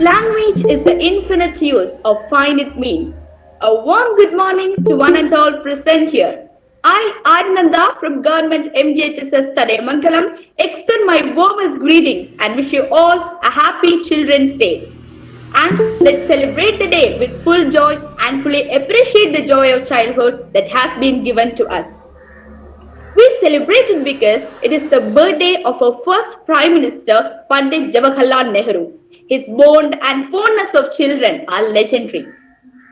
language is the infinite use of finite means. A warm good morning to one and all present here. I, Adnanda from Government MGHSS Mangalam, extend my warmest greetings and wish you all a happy Children's Day. And let's celebrate the day with full joy and fully appreciate the joy of childhood that has been given to us. We celebrate it because it is the birthday of our first Prime Minister, Pandit Jawaharlal Nehru. His bond and fondness of children are legendary.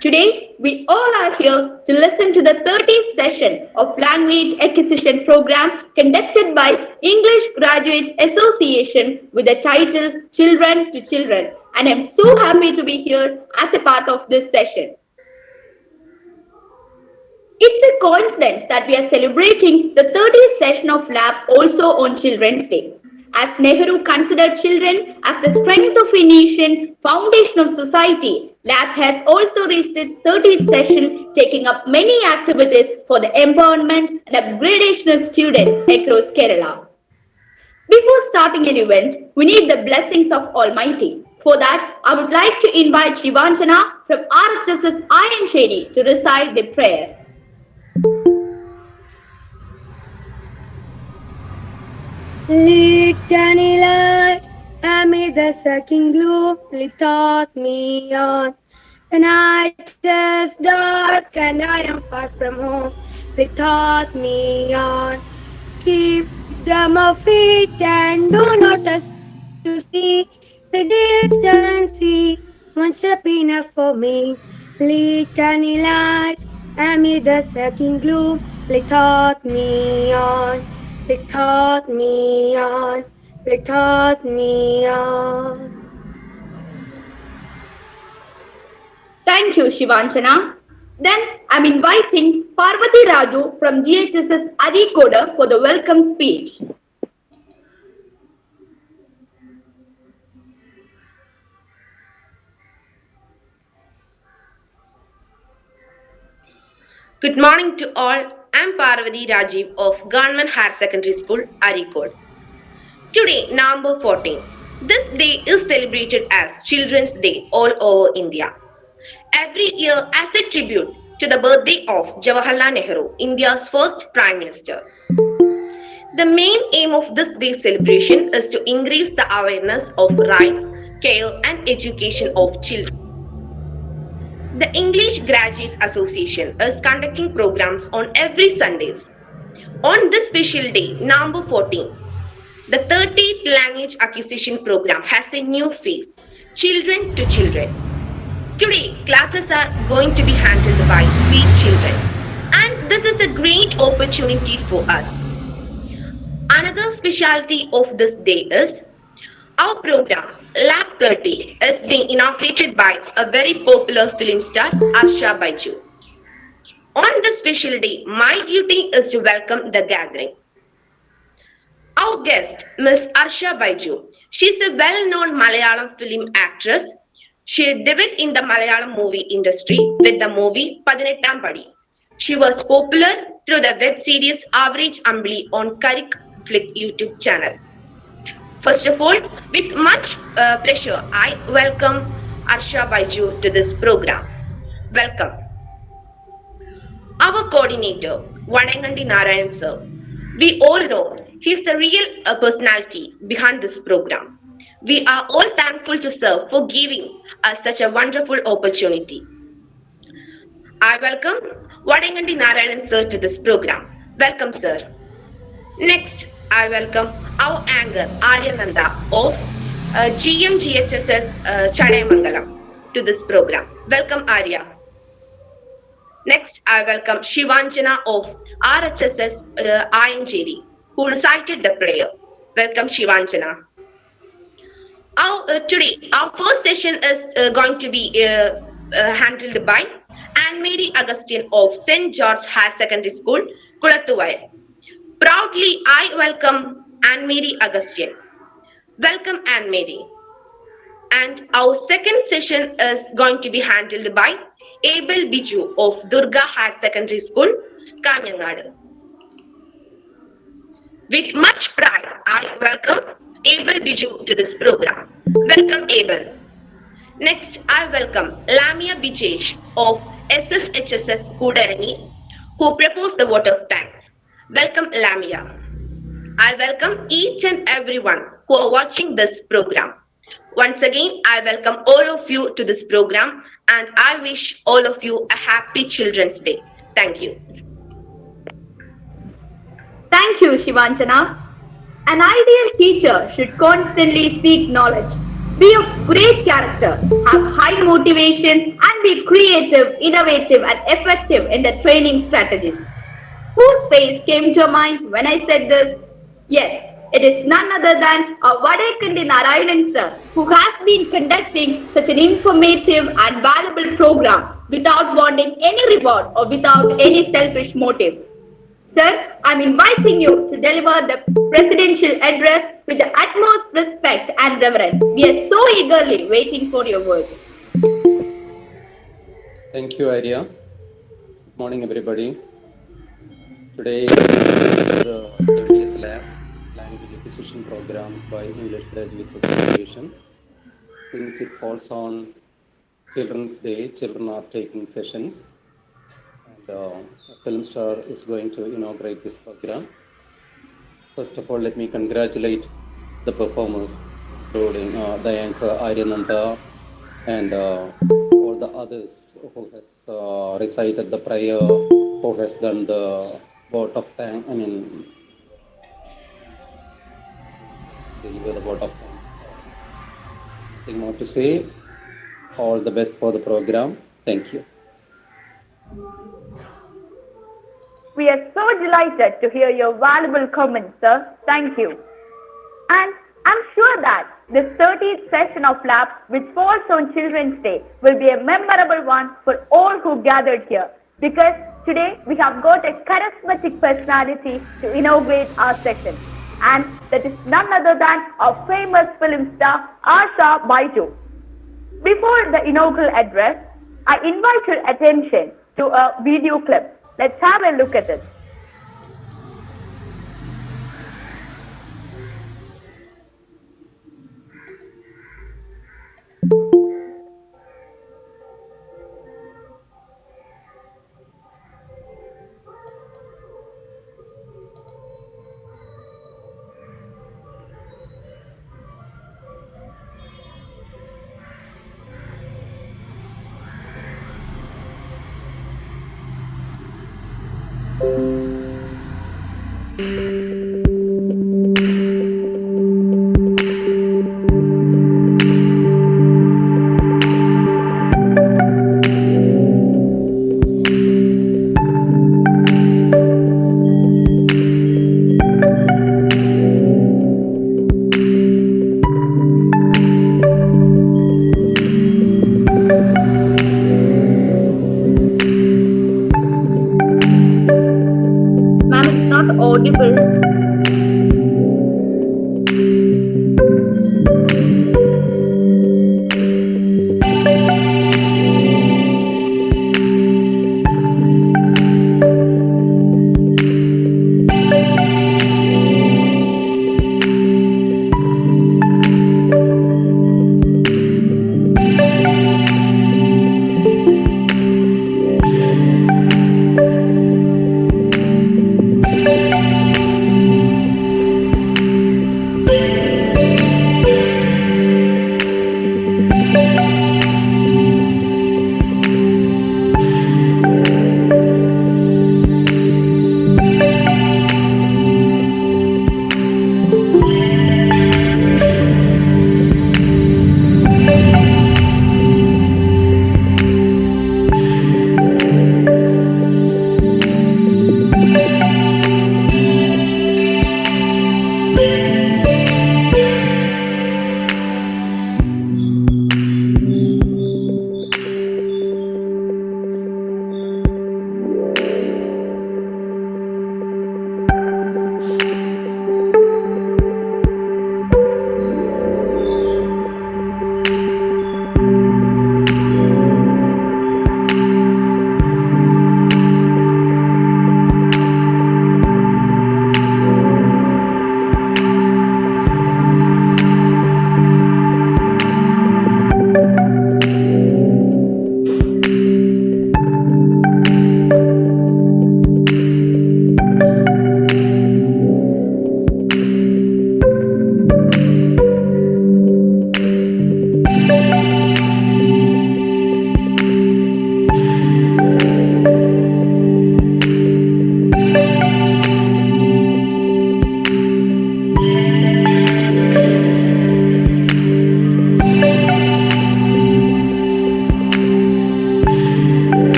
Today, we all are here to listen to the 13th session of Language Acquisition Program conducted by English Graduates Association with the title Children to Children. And I'm so happy to be here as a part of this session. It's a coincidence that we are celebrating the 30th session of Lab also on Children's Day. As Nehru considered children as the strength of a nation, foundation of society, Lab has also reached its 30th session, taking up many activities for the empowerment and upgradation of students across Kerala. Before starting an event, we need the blessings of Almighty. For that, I would like to invite Shivanjana from RHSS Ayancheri to recite the prayer. Litany light amid the sucking gloom, lithos me on. The night is dark and I am far from home, lithos me on. Keep them of feet and do not us to see the distant sea. One step enough for me. Litany light amid the sucking gloom, lithos me on. They taught me on, they taught me on. Thank you, Shivanjana. Then I'm inviting Parvati Raju from GHSS Arikoda for the welcome speech. Good morning to all. I am Parvati Rajiv of Government Higher Secondary School, Arikod. Today, November 14. This day is celebrated as Children's Day all over India. Every year as a tribute to the birthday of Jawaharlal Nehru, India's first Prime Minister. The main aim of this day's celebration is to increase the awareness of rights, care and education of children. The English Graduates Association is conducting programs on every Sundays. On this special day, November 14, the 30th Language Acquisition Program has a new phase, Children to Children. Today, classes are going to be handled by 3 children, and this is a great opportunity for us. Another specialty of this day is our program, Lab 30, is being inaugurated by a very popular film star, Biju. On this special day, my duty is to welcome the gathering. Our guest, Ms. Biju. She is a well-known Malayalam film actress. She debuted in the Malayalam movie industry with the movie Padinettam Padi. She was popular through the web series Average Ambli on Karik Flick YouTube channel. First of all, with much pleasure, I welcome Biju to this program. Welcome. Our coordinator, Vadangandi Narayan sir. We all know he is the real personality behind this program. We are all thankful to sir for giving us such a wonderful opportunity. I welcome Vadangandi Narayan sir to this program. Welcome sir. Next, I welcome our anchor Aryananda of GMGHSS Chadayamangalam to this program. Welcome Arya. Next, I welcome Shivanjana of RHSS Ayancheri who recited the prayer. Welcome Shivanjana. Today, our first session is going to be handled by Anne-Marie Augustine of St. George Higher Secondary School, Kulattuvail. Proudly, I welcome Anne-Marie Augustine. Welcome, Anne-Marie. And our second session is going to be handled by Abel Biju of Durga Higher Secondary School, Kanyangadu. With much pride, I welcome Abel Biju to this program. Welcome, Abel. Next, I welcome Lamia Bijesh of SSHSS Kudarani, who proposed the vote of thanks. Welcome, Lamia. I welcome each and everyone who are watching this program. Once again, I welcome all of you to this program and I wish all of you a happy Children's Day. Thank you. Thank you, Shivanjana. An ideal teacher should constantly seek knowledge, be of great character, have high motivation, and be creative, innovative, and effective in the training strategies. Whose face came to your mind when I said this? Yes, it is none other than our Vadekandi Narayanan sir, who has been conducting such an informative and valuable program without wanting any reward or without any selfish motive. Sir, I'm inviting you to deliver the presidential address with the utmost respect and reverence. We are so eagerly waiting for your words. Thank you, Arya. Good morning, everybody. Today, the 20th Language Acquisition Program by English Graduates Association. Since it falls on Children's Day, children are taking sessions. And a film star is going to inaugurate this program. First of all, let me congratulate the performers, including the anchor Aryananda and all the others who has recited the prayer, who has done the vote of thanks. The vote of thanks. Nothing more to say. All the best for the program. Thank you. We are so delighted to hear your valuable comments, sir. Thank you. And I'm sure that this 30th session of Lab, which falls on Children's Day, will be a memorable one for all who gathered here. Because today we have got a charismatic personality to inaugurate our session. And that is none other than our famous film star, Biju. Before the inaugural address, I invite your attention to a video clip. Let's have a look at it.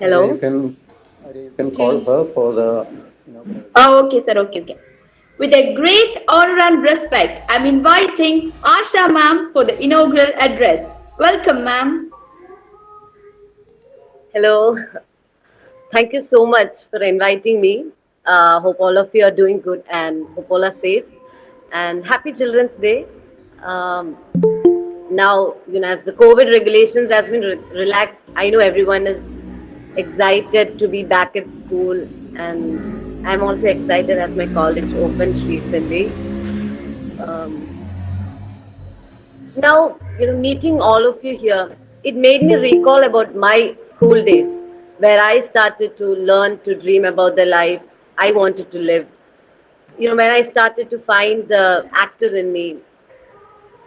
Arya, Hello. You can call her for the inaugural address. Oh, okay, sir. Okay, okay. With a great honor and respect, I'm inviting Asha ma'am for the inaugural address. Welcome, ma'am. Hello. Thank you so much for inviting me. Hope all of you are doing good and hope all are safe. And happy Children's Day. Um, Now, as the COVID regulations has been relaxed, I know everyone is excited to be back at school, and I'm also excited as my college opened recently. Um, Now, meeting all of you here, it made me recall about my school days where I started to learn to dream about the life I wanted to live. When I started to find the actor in me,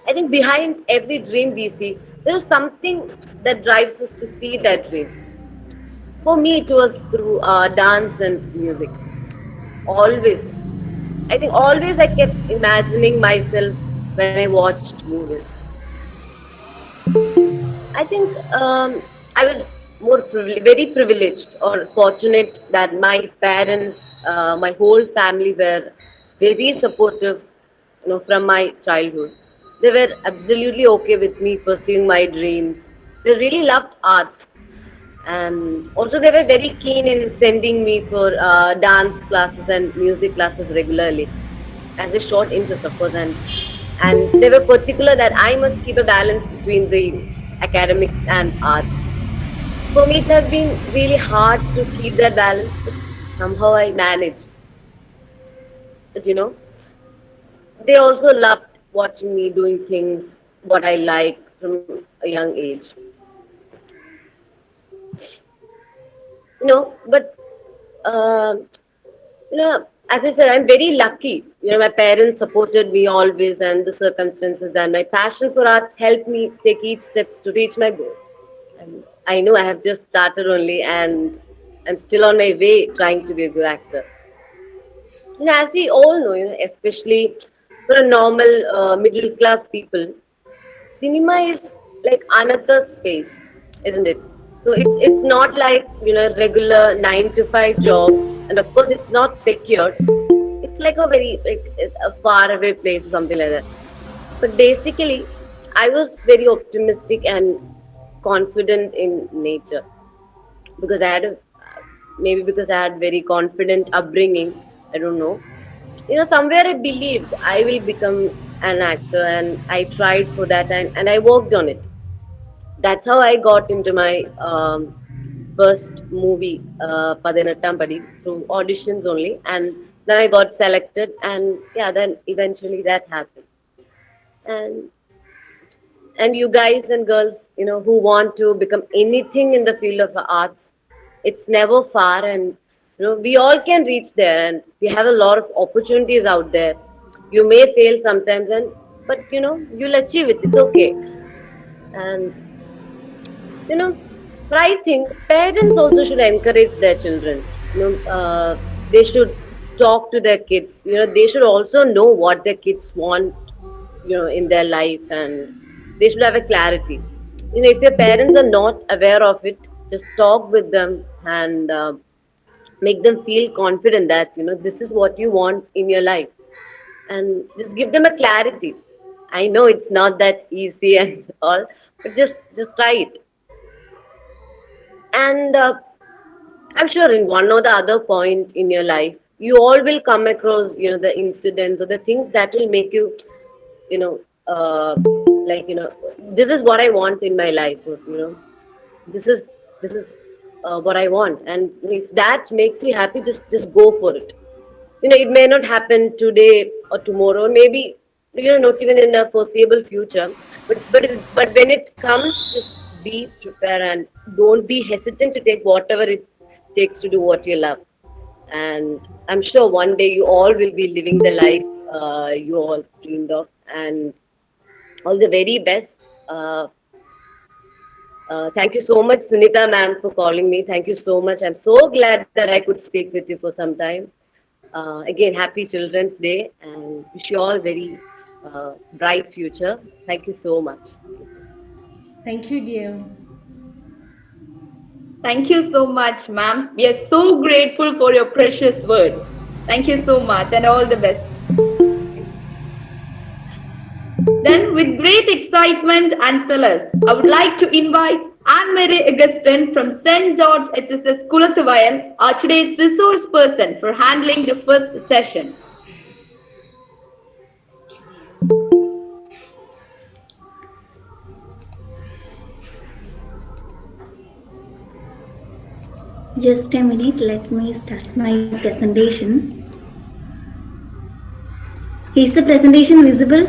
I think behind every dream we see, there is something that drives us to see that dream. For me, it was through dance and music. Always. I think always I kept imagining myself when I watched movies. I think I was very privileged or fortunate that my parents, my whole family were very supportive, from my childhood. They were absolutely okay with me pursuing my dreams. They really loved arts, and also they were very keen in sending me for dance classes and music classes regularly, as a short interest, of course, and they were particular that I must keep a balance between the academics and arts. For me, it has been really hard to keep that balance, but somehow I managed. But they also loved watching me doing things what I like from a young age. But um as I said, I'm very lucky. My parents supported me always, and the circumstances and my passion for arts helped me take each steps to reach my goal. And I know I have just started only, and I'm still on my way trying to be a good actor. As we all know, especially for a normal middle class people, cinema is like another space, isn't it? So it's not like regular 9 to 5 job, and of course it's not secured. It's like a very like a far away place or something like that. But basically, I was very optimistic and confident in nature because I had maybe because I had very confident upbringing. I don't know. Somewhere I believed I will become an actor, and I tried for that, and I worked on it. That's how I got into my first movie, Padanattam Padi, through auditions only, and then I got selected, and yeah, then eventually that happened. And and you guys and girls, who want to become anything in the field of arts, it's never far, and we all can reach there, and we have a lot of opportunities out there. You may fail sometimes, and but you'll achieve it. It's okay, and you know but I think parents also should encourage their children. They should talk to their kids. They should also know what their kids want, in their life, and they should have a clarity. If your parents are not aware of it, just talk with them, and make them feel confident that this is what you want in your life, and just give them a clarity. I know it's not that easy and all, but just try it. And I'm sure in one or the other point in your life, you all will come across, the incidents or the things that will make you, you know, uh, like, this is what I want in my life, or, this is this is what I want. And if that makes you happy, just go for it. It may not happen today or tomorrow, maybe not even in the foreseeable future. But when it comes, just be prepared and don't be hesitant to take whatever it takes to do what you love. And I'm sure one day you all will be living the life you all dreamed of. And all the very best. Uh, thank you so much, Sunita ma'am, for calling me. Thank you so much. I'm so glad that I could speak with you for some time. Again, happy Children's Day, and wish you all very bright future. Thank you so much. Thank you, dear. Thank you so much, ma'am. We are so grateful for your precious words. Thank you so much and all the best. Then, with great excitement and solace, I would like to invite Anne-Marie Augustine from St. George HSS Kulathuvayan, our today's resource person, for handling the first session. Just a minute, let me start my presentation. Is the presentation visible?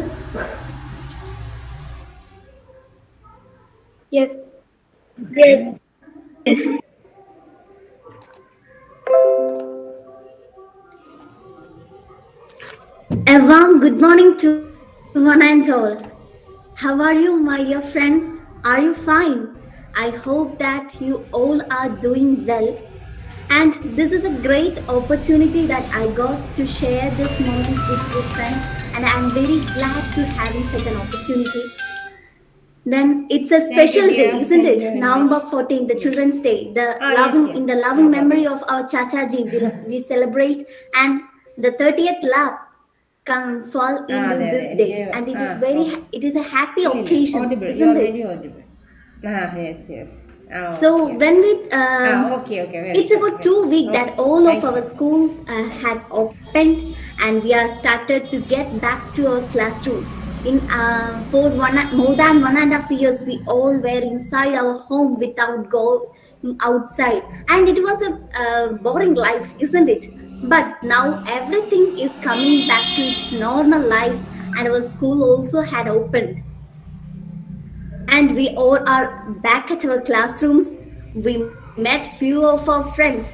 Yes. A warm good morning to one and all. How are you, my dear friends? Are you fine? I hope that you all are doing well. And this is a great opportunity that I got to share this moment with you, friends. And I'm very glad to having such an opportunity. Then it's a special day, isn't it? November 14th, the Children's Day. In the loving memory of our Chachaji, we celebrate, and the 30th lap come fall into this day, and it is a happy occasion, isn't it? Yes. So Okay. when we Okay. it's about 2 weeks that all of our schools had opened, and we are started to get back to our classroom. In for more than 1.5 years, we all were inside our home without going outside, and it was a boring life, isn't it? But now everything is coming back to its normal life, and our school also had opened, and we all are back at our classrooms. We met few of our friends,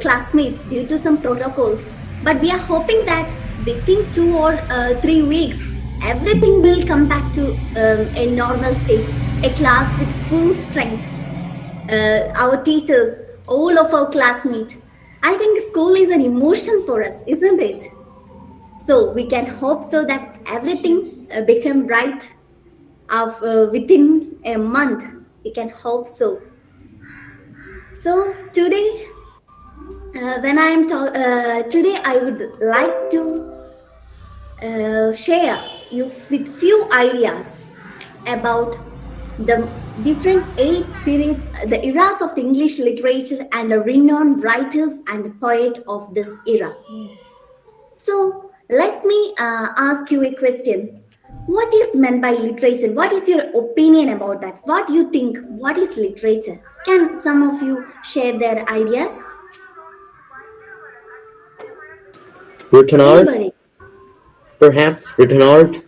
classmates, due to some protocols, but we are hoping that within 2 or 3 weeks, everything will come back to a normal state, a class with full strength. Our teachers, all of our classmates. I think school is an emotion for us, isn't it? So we can hope so that everything become right within a month. We can hope so. So today, today I would like to share you with few ideas about the different 8 periods, the eras of the English literature, and the renowned writers and poet of this era. Yes. So let me ask you a question. What is meant by literature? What is your opinion about that? What do you think? What is literature? Can some of you share their ideas? Written art? Anybody? Perhaps written art?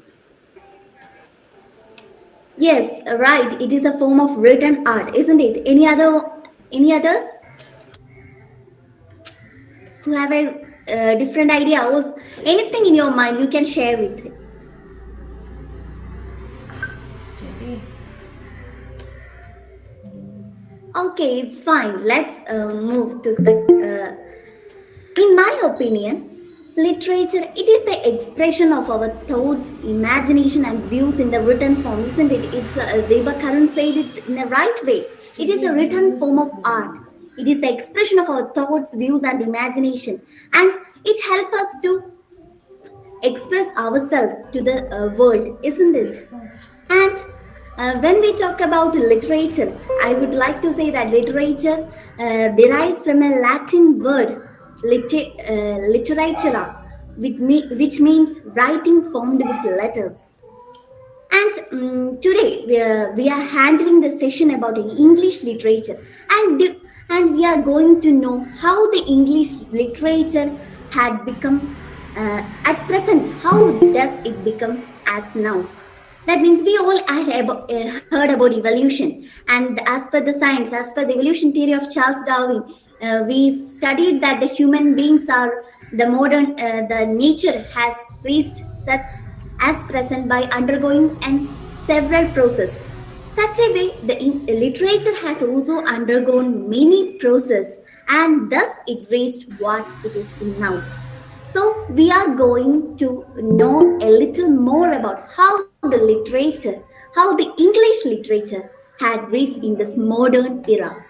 Yes, right. It is a form of written art, isn't it? Any others who have a different idea, or anything in your mind you can share with it? Okay, it's fine. Let's move to the. In my opinion, literature, it is the expression of our thoughts, imagination, and views in the written form, isn't it? It's Deva Karan said it in the right way. It is a written form of art. It is the expression of our thoughts, views, and imagination, and it helps us to express ourselves to the world, isn't it? And when we talk about literature, I would like to say that literature derives from a Latin word, literatura, which means writing formed with letters. And today we are handling the session about English literature, and we are going to know how the English literature had become at present. How does it become as now? That means we all heard about evolution, and as per the science, as per the evolution theory of Charles Darwin, we've studied that the human beings are the nature has reached such as present by undergoing and several processes. Such a way, the literature has also undergone many processes, and thus it reached what it is now. So we are going to know a little more about how the English literature had reached in this modern era.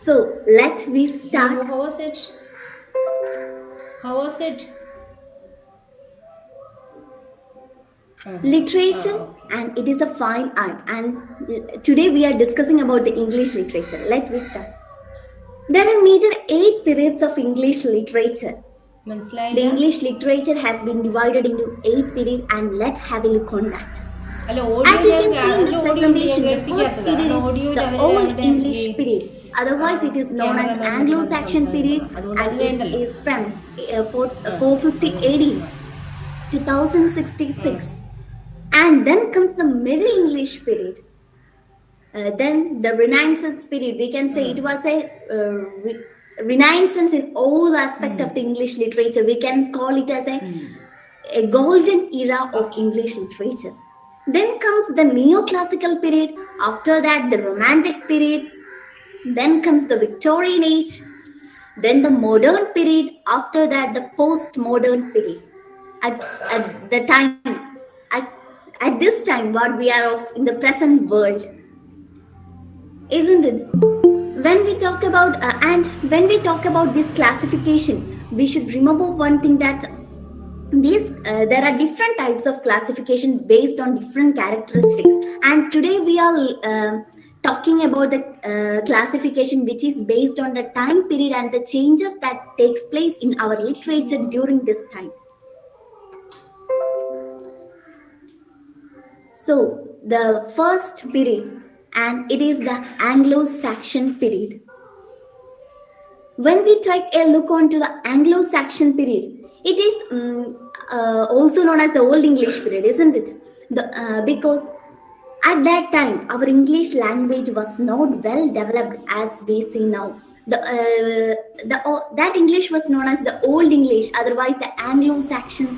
So let we How start. was it? How was it? Literature, Okay. and it is a fine art. And today we are discussing about the English literature. Let we start. There are major 8 periods of English literature. The മനസ്സിലായില്ല English literature has been divided into 8 periods, and let's have a look on that. അല്ല As you can see in the audio ഉണ്ട് presentation, the first കേൾപ്പിക്കാത്തത് period കാരണം is ഓഡിയോയിൽ the അവരുടെ Old അവരുടെ English ഈ period. Otherwise, it is known as cameraman Anglo-Saxon period, അതുകൊണ്ട് അത് and it വേണ്ടല്ലോ is from 450 AD to 1066. And then comes the Middle English period. Then the Renaissance period. We can say it was a renaissance in all aspect of the English literature. We can call it as a golden era of English literature. Then comes the neoclassical period. After that, the romantic period. Then comes the Victorian age. Then the modern period. After that, the postmodern period. At the time, at this time, what we are of in the present world, isn't it? When we talk about this classification, we should remember one thing, that there are different types of classification based on different characteristics, and today we are talking about the classification which is based on the time period and the changes that takes place in our literature during this time. So the first period, and it is the Anglo-Saxon period. When we take a look onto the Anglo-Saxon period, it is also known as the Old English period, isn't it? Because at that time, our English language was not well developed as we see now. That English was known as the Old English, otherwise the Anglo-Saxon.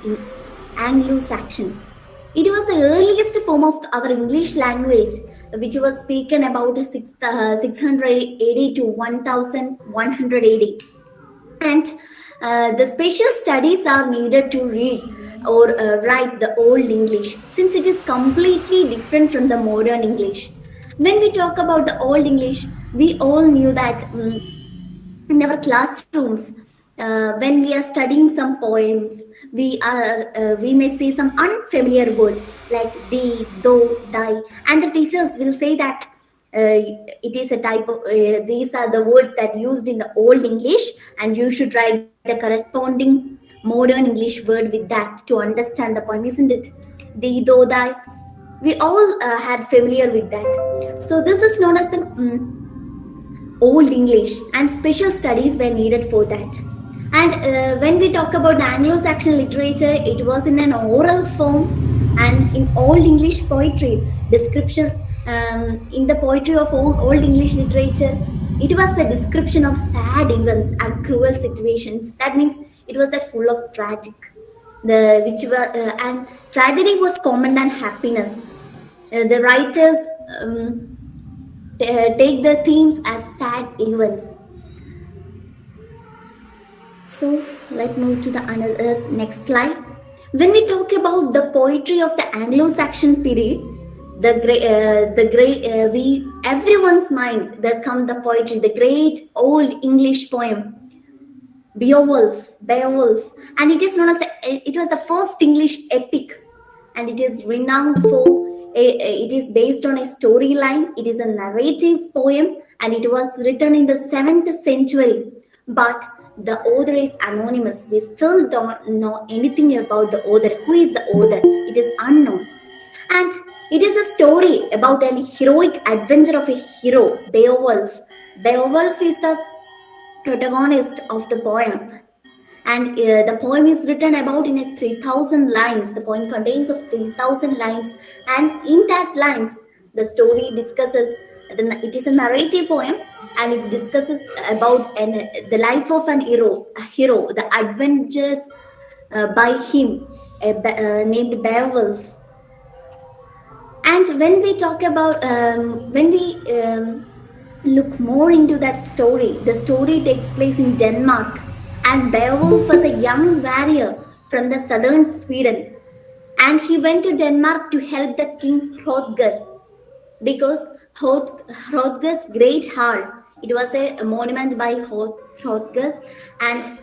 It was the earliest form of our English language, which was spoken about 600 AD to 1100 AD. And the special studies are needed to read or write the Old English, since it is completely different from the modern English. When we talk about the Old English, we all knew that in our classrooms, when we are studying some poems, we may see some unfamiliar words like thee, though, thy, and the teachers will say that it is a type of these are the words that used in the Old English, and you should write the corresponding modern English word with that to understand the poem, isn't it? Thee, though, thy, we all had familiar with that. So this is known as the Old English, and special studies were needed for that. And when we talk about the Anglo-Saxon literature, it was in an oral form, and in Old English poetry description, in the poetry of Old English literature, it was the description of sad events and cruel situations. That means it was full of tragic, and tragedy was common than happiness. The writers take the themes as sad events. So let's move to the next slide. When we talk about the poetry of the Anglo-Saxon period, everyone's mind there come the poetry, the great Old English poem Beowulf, and it is known as it was the first English epic, and it is renowned for it is based on a storyline. It is a narrative poem, and it was written in the 7th century, but the author is anonymous. We still don't know anything about the author. Who is the author? It is unknown. And it is a story about an heroic adventure of a hero, Beowulf. Beowulf is the protagonist of the poem. And the poem is written about in 3,000 lines. The poem contains of 3,000 lines. And in that lines, the story discusses, it is a narrative poem, and it discusses about the life of an hero, the adventures by him, named Beowulf. And when we talk about, look more into that story, the story takes place in Denmark, and Beowulf was a young warrior from the southern Sweden, and he went to Denmark to help the king Hrothgar, because Hrothgar's great heart It was a monument by Hotgus, and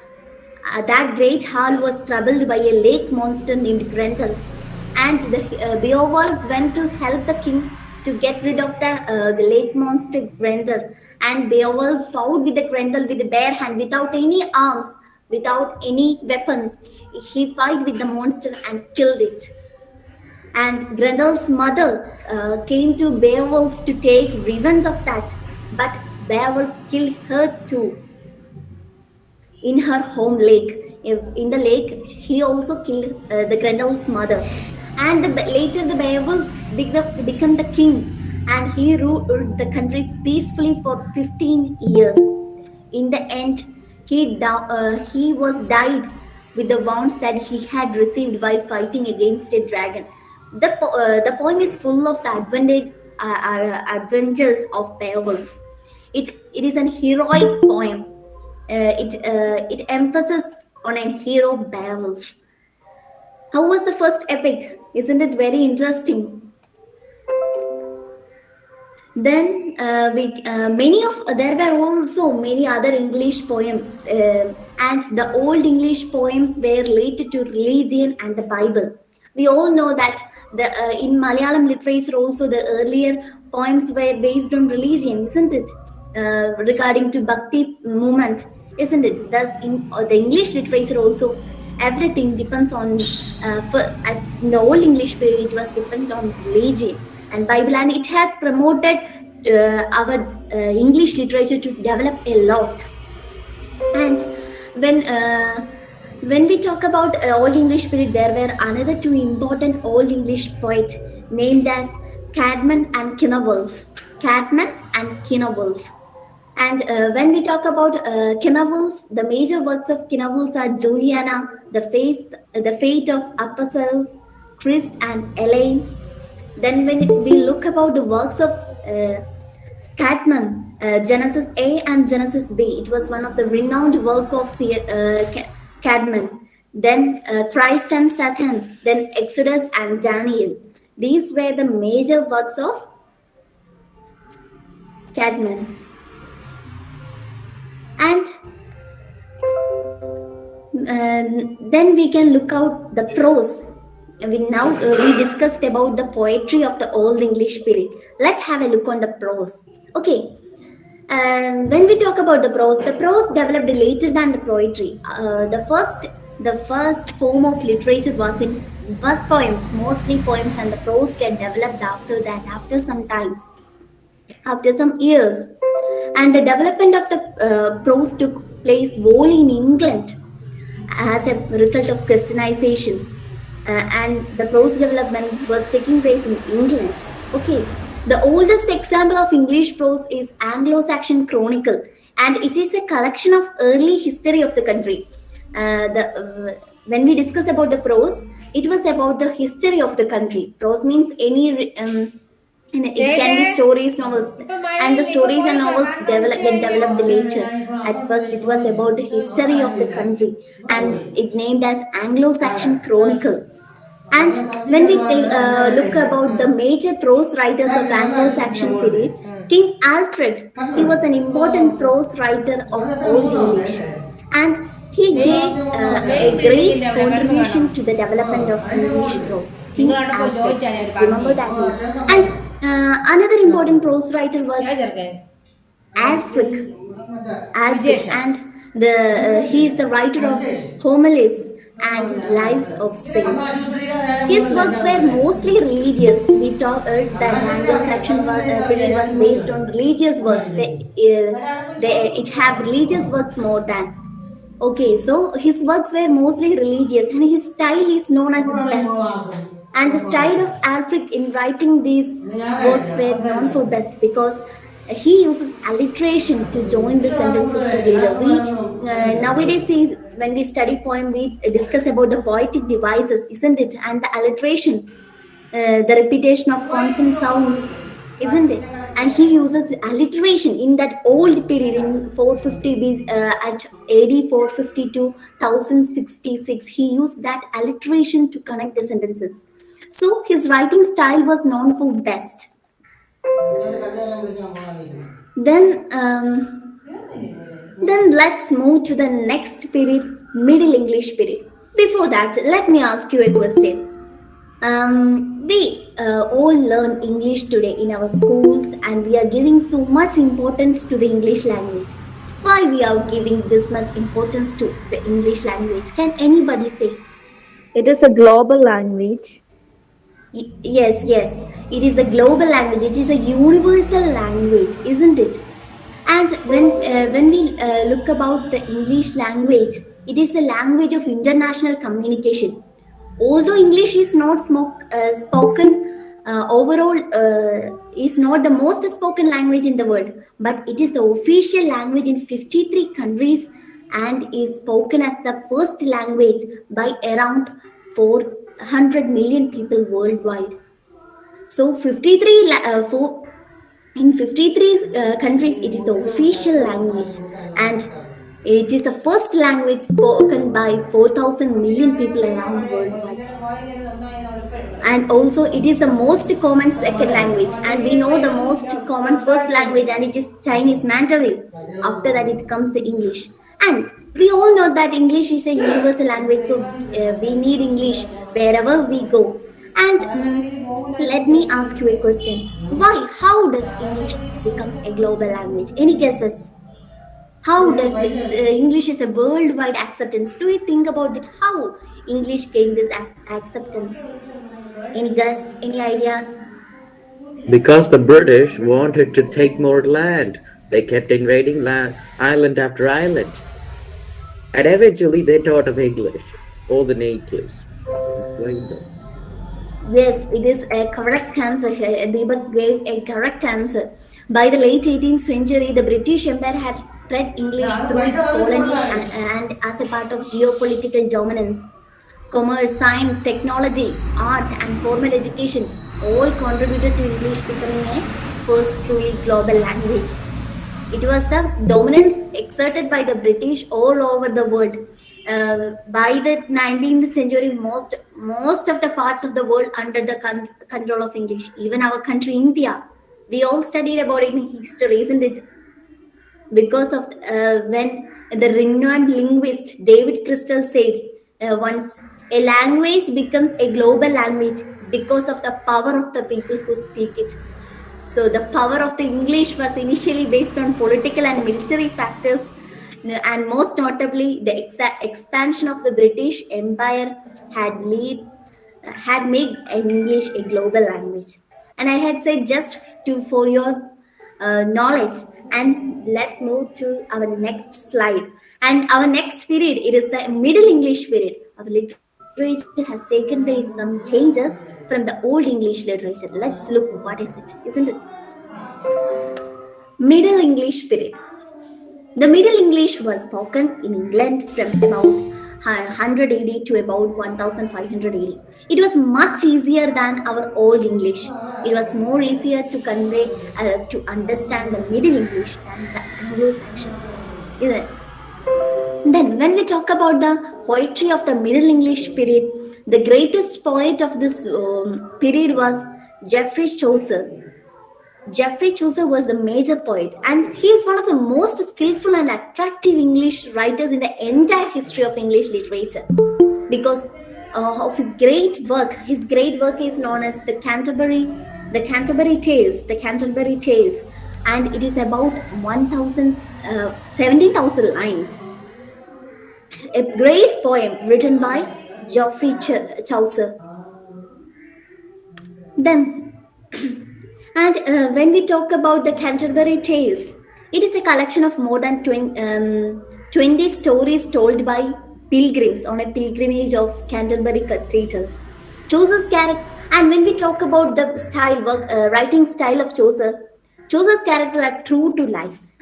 that great hall was troubled by a lake monster named Grendel. And Beowulf went to help the king to get rid of the lake monster Grendel. And Beowulf fought with the Grendel with the bare hand, without any arms, without any weapons. He fought with the monster and killed it. And Grendel's mother came to Beowulf to take revenge of that, but Beowulf killed her too in her home lake. In the lake, he also killed the Grendel's mother. And later, the Beowulf became the king, and he ruled the country peacefully for 15 years. In the end, he was died with the wounds that he had received while fighting against a dragon. The poem is full of the adventures of Beowulf. It is an heroic poem. It emphasizes on a hero Beowulf. How was the first epic? Isn't it very interesting? Then there were also many other English poems, and the old English poems were related to religion and the Bible. We all know that in Malayalam literature also the earlier poems were based on religion, isn't it? Regarding to Bhakti movement, isn't it? Thus, in the English literature also, everything depends on. In the old English period, it was dependent on religion and Bible, and it had promoted our English literature to develop a lot. And when we talk about Old English period, there were another two important Old English poets named as Cadman and Cynewulf. Cadman and Cynewulf. And when we talk about Cynewulf, the major works of Cynewulf are Juliana, the Fate of Upper Christ, and Elaine. Then when we look about the works of Cadman, Genesis A and Genesis B, it was one of the renowned work of Cadman. Then Christ and Satan, then Exodus and Daniel. These were the major works of Cadman. And then we can look out the prose. We discussed about the poetry of the Old English period. Let's have a look on the prose. Okay. When we talk about the prose developed later than the poetry. The first form of literature was poems, mostly poems, and the prose get developed after that, after some times, after some years. And the development of the prose took place wholly in England as a result of Christianization. And the prose development was taking place in England. Okay, the oldest example of English prose is Anglo-Saxon Chronicle, and it is a collection of early history of the country. When we discuss about the prose, it was about the history of the country. Prose means any. It can be stories, novels, and the stories and novels get developed later. At first, it was about the history of the country, and it named as Anglo-Saxon Chronicle. And when we look about the major prose writers of Anglo-Saxon period, King Alfred, he was an important prose writer of Old English, and he gave a great contribution to the development of English prose. King Alfred, remember that name. And another important prose writer was Alfred, and he is the writer of homilies and lives of saints. His works were mostly religious. We talked that Anglo-Saxon period was based on religious works. It have religious works more than. Okay, so his works were mostly religious, and his style is known as best. And the style of Alfred in writing these works were known for best because he uses alliteration to join the sentences together. Nowadays, when we study poem, we discuss about the poetic devices, isn't it? And the alliteration, the repetition of consonant sounds, isn't it? And he uses alliteration in that old period in 450 at AD 450 to 1066. He used that alliteration to connect the sentences. So his writing style was known for best. Then, um, then let's move to the next period, Middle English period. Before that, let me ask you a question. We all learn English today in our schools, and we are giving so much importance to the English language. Why we are giving this much importance to the English language? Can anybody say? It is a global language. Yes, yes. It is a global language. It is a universal language, isn't it? And when we look about the English language, it is the language of international communication. Although English is not spoken overall, is not the most spoken language in the world, but it is the official language in 53 countries and is spoken as the first language by around 400 million people worldwide. So 53 in 53 countries it is the official language, and it is the first language spoken by 4,000 million people around worldwide. And also it is the most common second language, and we know the most common first language, and it is Chinese Mandarin. After that it comes the English, and we all know that English is a universal language, so we need English wherever we go. And let me ask you a question. Why? How does English become a global language? Any guesses? How does the English is a worldwide acceptance? Do you think about it? How English gained this acceptance? Any guess? Any ideas? Because the British wanted to take more land. They kept invading island after island. And eventually they taught them English. All the natives. Enslaved them. Yes, it is a correct answer here. Deepak gave a correct answer. By the late 18th century, the British Empire had spread English through its colonies and as a part of geopolitical dominance. Commerce, science, technology, art, and formal education all contributed to English becoming a first truly global language. It was the dominance exerted by the British all over the world. By the 19th century, most of the parts of the world under the control of English. Even our country, India, we all studied about it in history, isn't it? Because of when the renowned linguist David Crystal said once, a language becomes a global language because of the power of the people who speak it. So the power of the English was initially based on political and military factors, and most notably the expansion of the British Empire had made English a global language. And I had said just to for your knowledge. And let's move to our next slide. And our next period, it is the Middle English period. Our literature has taken place some changes from the Old English literature. Let's look what is it, isn't it? Middle English period. The Middle English was spoken in England from about 100 AD to about 1500 AD. It was much easier than our Old English. It was more easier to convey, to understand the Middle English than the Anglo-Saxon. Then, when we talk about the poetry of the Middle English period, the greatest poet of this period was Geoffrey Chaucer. Geoffrey Chaucer was the major poet, and he is one of the most skillful and attractive English writers in the entire history of English literature. Because of his great work is known as the Canterbury Tales, and it is about 17,000 lines. A great poem written by Geoffrey Chaucer. Then. And when we talk about the Canterbury Tales, it is a collection of more than 20 stories told by pilgrims on a pilgrimage of Canterbury Cathedral. Chaucer's character, and when we talk about the writing style of Chaucer's character are true to life.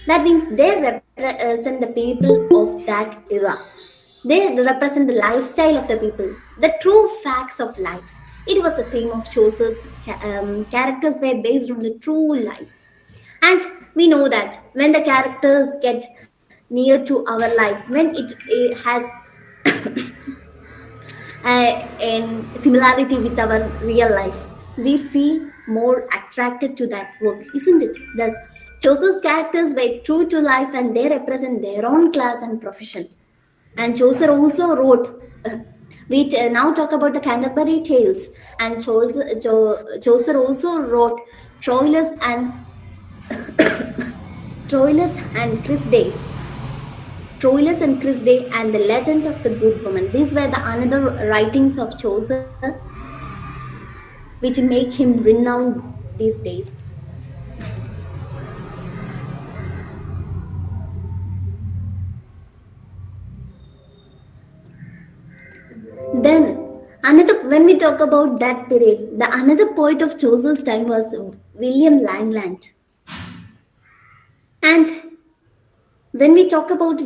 That means they represent the people of that era. They represent the lifestyle of the people, the true facts of life. It was the theme of Chaucer's characters were based on the true life. And we know that when the characters get near to our life, when it has in similarity with our real life, we feel more attracted to that work, isn't it? Thus, Chaucer's characters were true to life and they represent their own class and profession. And Chaucer also wrote, we now talk about the Canterbury Tales, and Chaucer also wrote Troilus and Troilus and Crisday, Troilus and Crisday, and the Legend of the Good Woman. These were the another writings of Chaucer, which make him renowned these days. Then another, when we talk about that period, the another poet of Chaucer's time was William Langland. And when we talk about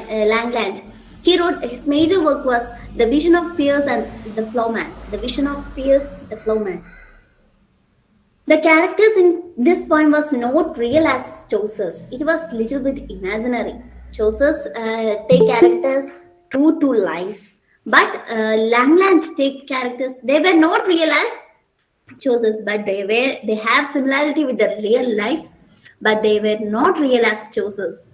Langland, he wrote his major work was The Vision of Pierce and the Plowman. The Vision of Pierce, the Plowman. The characters in this poem was not real as Chaucer's. It was little bit imaginary. Chaucer's take characters true to life, but Langland take characters. They were not real as Chaucer's, but they have similarity with the real life, but they were not real as Chaucer's.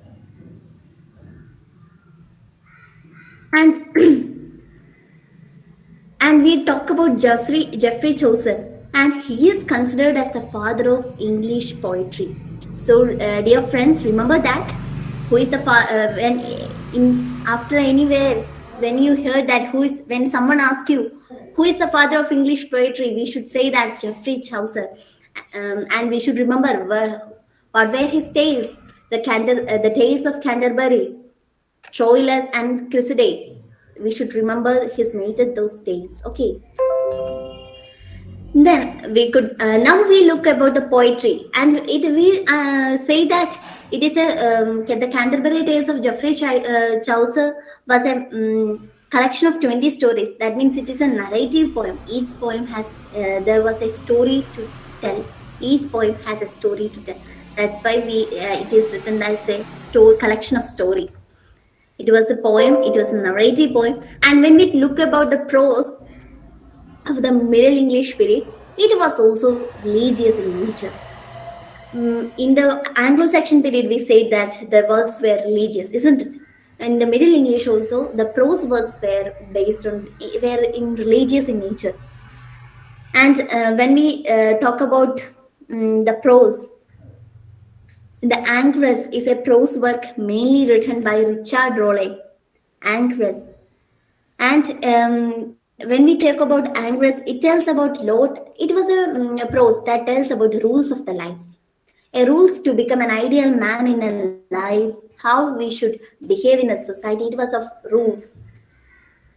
And and we talk about Geoffrey Chaucer, and he is considered as the father of English poetry. So, dear friends, remember that who is the when in after anywhere when you hear that when someone asks you who is the father of English poetry, we should say that Geoffrey Chaucer, and we should remember what were his tales, the tales of Canterbury, Troilus and Crisday. We should remember his major those tales. Okay. Then we could now we look about the poetry, and we say that it is the Canterbury Tales of Geoffrey Chaucer was a collection of 20 stories. That means it is a narrative poem. Each poem has there was a story to tell. Each poem has a story to tell. That's why it is written as a collection of story. It was a poem. It was a narrative poem. And when we look about the prose of the Middle English period, it was also religious in nature. In the Anglo-Saxon period, we said that the works were religious, isn't it? In the Middle English also, the prose works were in religious in nature. And when we talk about the prose, the Anchoress is a prose work mainly written by Richard Raleigh. Anchoress. And when we talk about Anchoress, it tells about Lord. It was a prose that tells about the rules of the life. A rules to become an ideal man in a life, how we should behave in a society. It was of rules.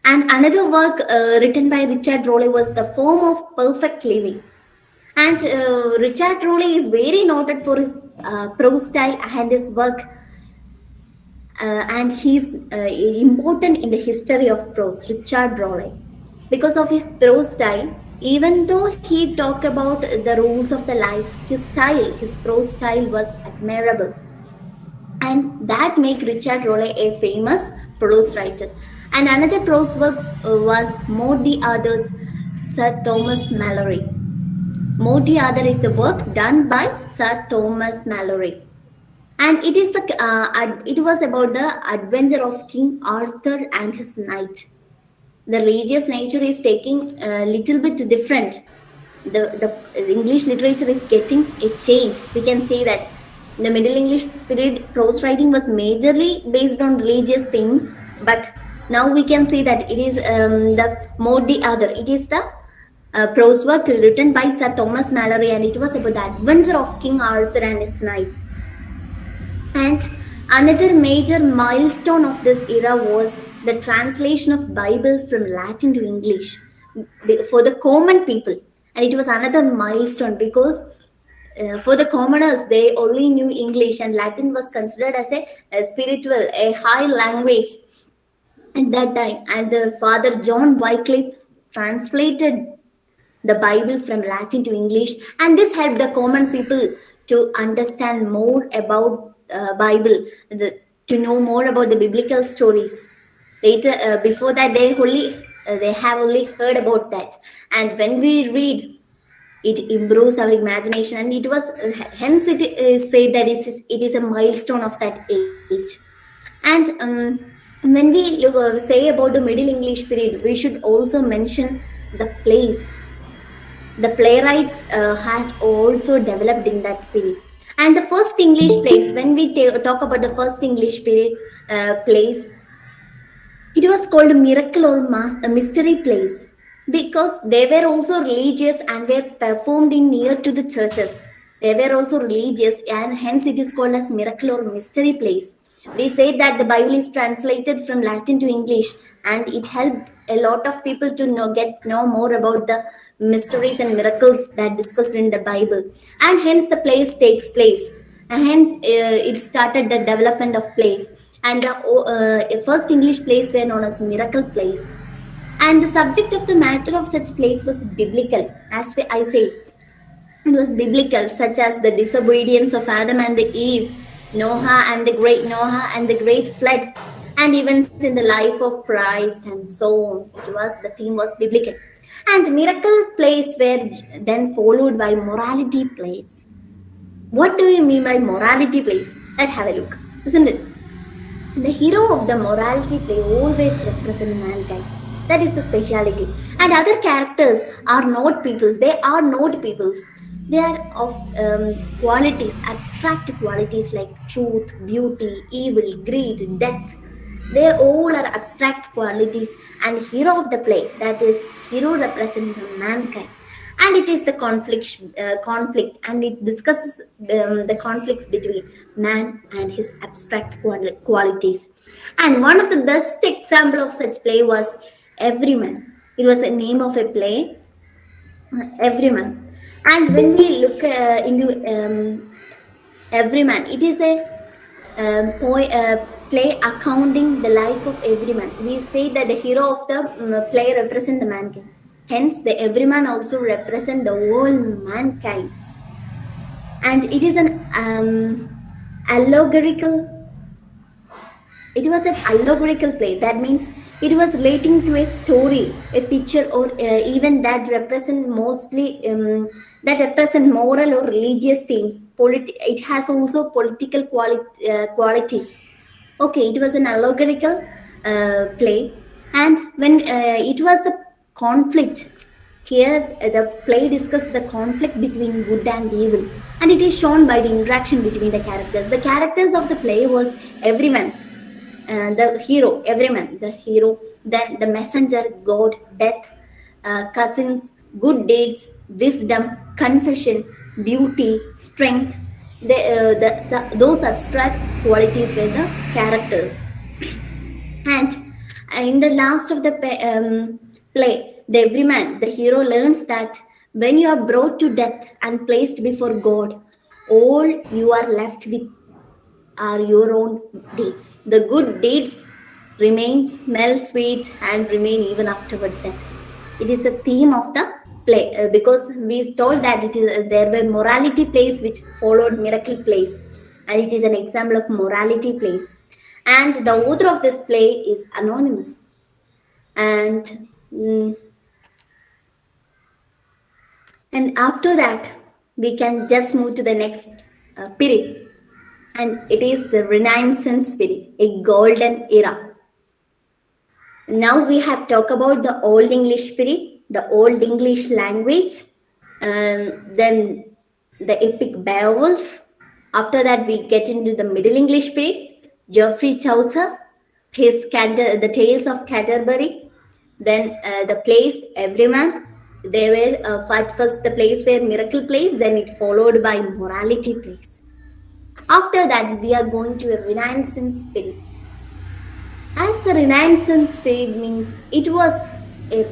And another work written by Richard Raleigh was The Form of Perfect Living. And Richard Raleigh is very noted for his prose style and his work. And he's important in the history of prose, Richard Raleigh. Because of his prose style, even though he talked about the rules of the life, his prose style was admirable. And that make Richard Raleigh a famous prose writer. And another prose work was Maud the Other's Sir Thomas Malory. Maud the Other is the work done by Sir Thomas Malory. And it was about the adventure of King Arthur and his knight. The religious nature is taking a little bit different. The English literature is getting a change. We can say that the Middle English period prose writing was majorly based on religious themes, but now we can say that it is the Maud the Other. It is the prose work written by Sir Thomas Malory, and it was about the adventure of King Arthur and his knights. And another major milestone of this era was the translation of Bible from Latin to English for the common people. And it was another milestone because for the commoners, they only knew English, and Latin was considered as a spiritual, a high language at that time. And the Father John Wycliffe translated the Bible from Latin to English, and this helped the common people to understand more about Bible, to know more about the biblical stories. Later, before that, they only they have only heard about that. And when we read, it improves our imagination, and it was hence it is said that it is a milestone of that age. And when we look, say about the Middle English period, we should also mention the plays. The playwrights had also developed in that period. And the first English plays, when we talk about the first English period plays, it was called miracle or mystery plays because they were also religious and were performed in near to the churches. They were also religious, and hence it is called as miracle or mystery plays. We say that the Bible is translated from Latin to English, and it helped a lot of people to know more about the mysteries and miracles that discussed in the Bible, and hence the plays takes place, and hence it started the development of plays. And the first English plays were known as miracle plays. And the subject of the matter of such plays was biblical, I say. It was biblical, such as the disobedience of Adam and Eve, Noah and the great flood, and events in the life of Christ, and so on. The theme was biblical. And miracle plays were then followed by morality plays. What do you mean by morality plays? Let's have a look, isn't it? The hero of the morality play always represents mankind. That is the speciality. And other characters are not peoples. They are not peoples. They are of qualities, abstract qualities like truth, beauty, evil, greed, death. They all are abstract qualities. And hero of the play, that is, hero represents mankind. And it is the conflict, and it discusses the conflicts between man and his abstract qualities. And one of the best example of such play was Everyman. It was a name of a play, Everyman. And when we look into Everyman, it is a play accounting the life of everyman. We say that the hero of the play represents the mankind. Hence, the everyman also represents the whole mankind. And it is an allegorical. It was an allegorical play. That means it was relating to a story, a picture, or even that represent mostly that represent moral or religious themes. It has also political qualities. Okay, it was an allegorical play, and when it was the conflict. Here, the play discusses the conflict between good and evil, and it is shown by the interaction between the characters. The characters of the play was everyman, the hero, everyman, the hero, then the messenger, God, death, cousins, good deeds, wisdom, confession, beauty, strength. Those abstract qualities were the characters. And in the last of the play, the everyman, the hero, learns that when you are brought to death and placed before God, all you are left with are your own deeds. The good deeds remain, smell sweet, and remain even afterward death. It is the theme of the play because we told that there were morality plays which followed miracle plays, and it is an example of morality plays. And the author of this play is anonymous. And after that, we can just move to the next period, and it is the Renaissance period, a golden era. Now we have talked about the Old English period, the Old English language, then the epic Beowulf. After that, we get into the Middle English period, Geoffrey Chaucer, the Tales of Canterbury, then the plays Everyman. They were first the plays were miracle plays, then it followed by morality plays. After that, we are going to a Renaissance period. As the Renaissance period means, it was a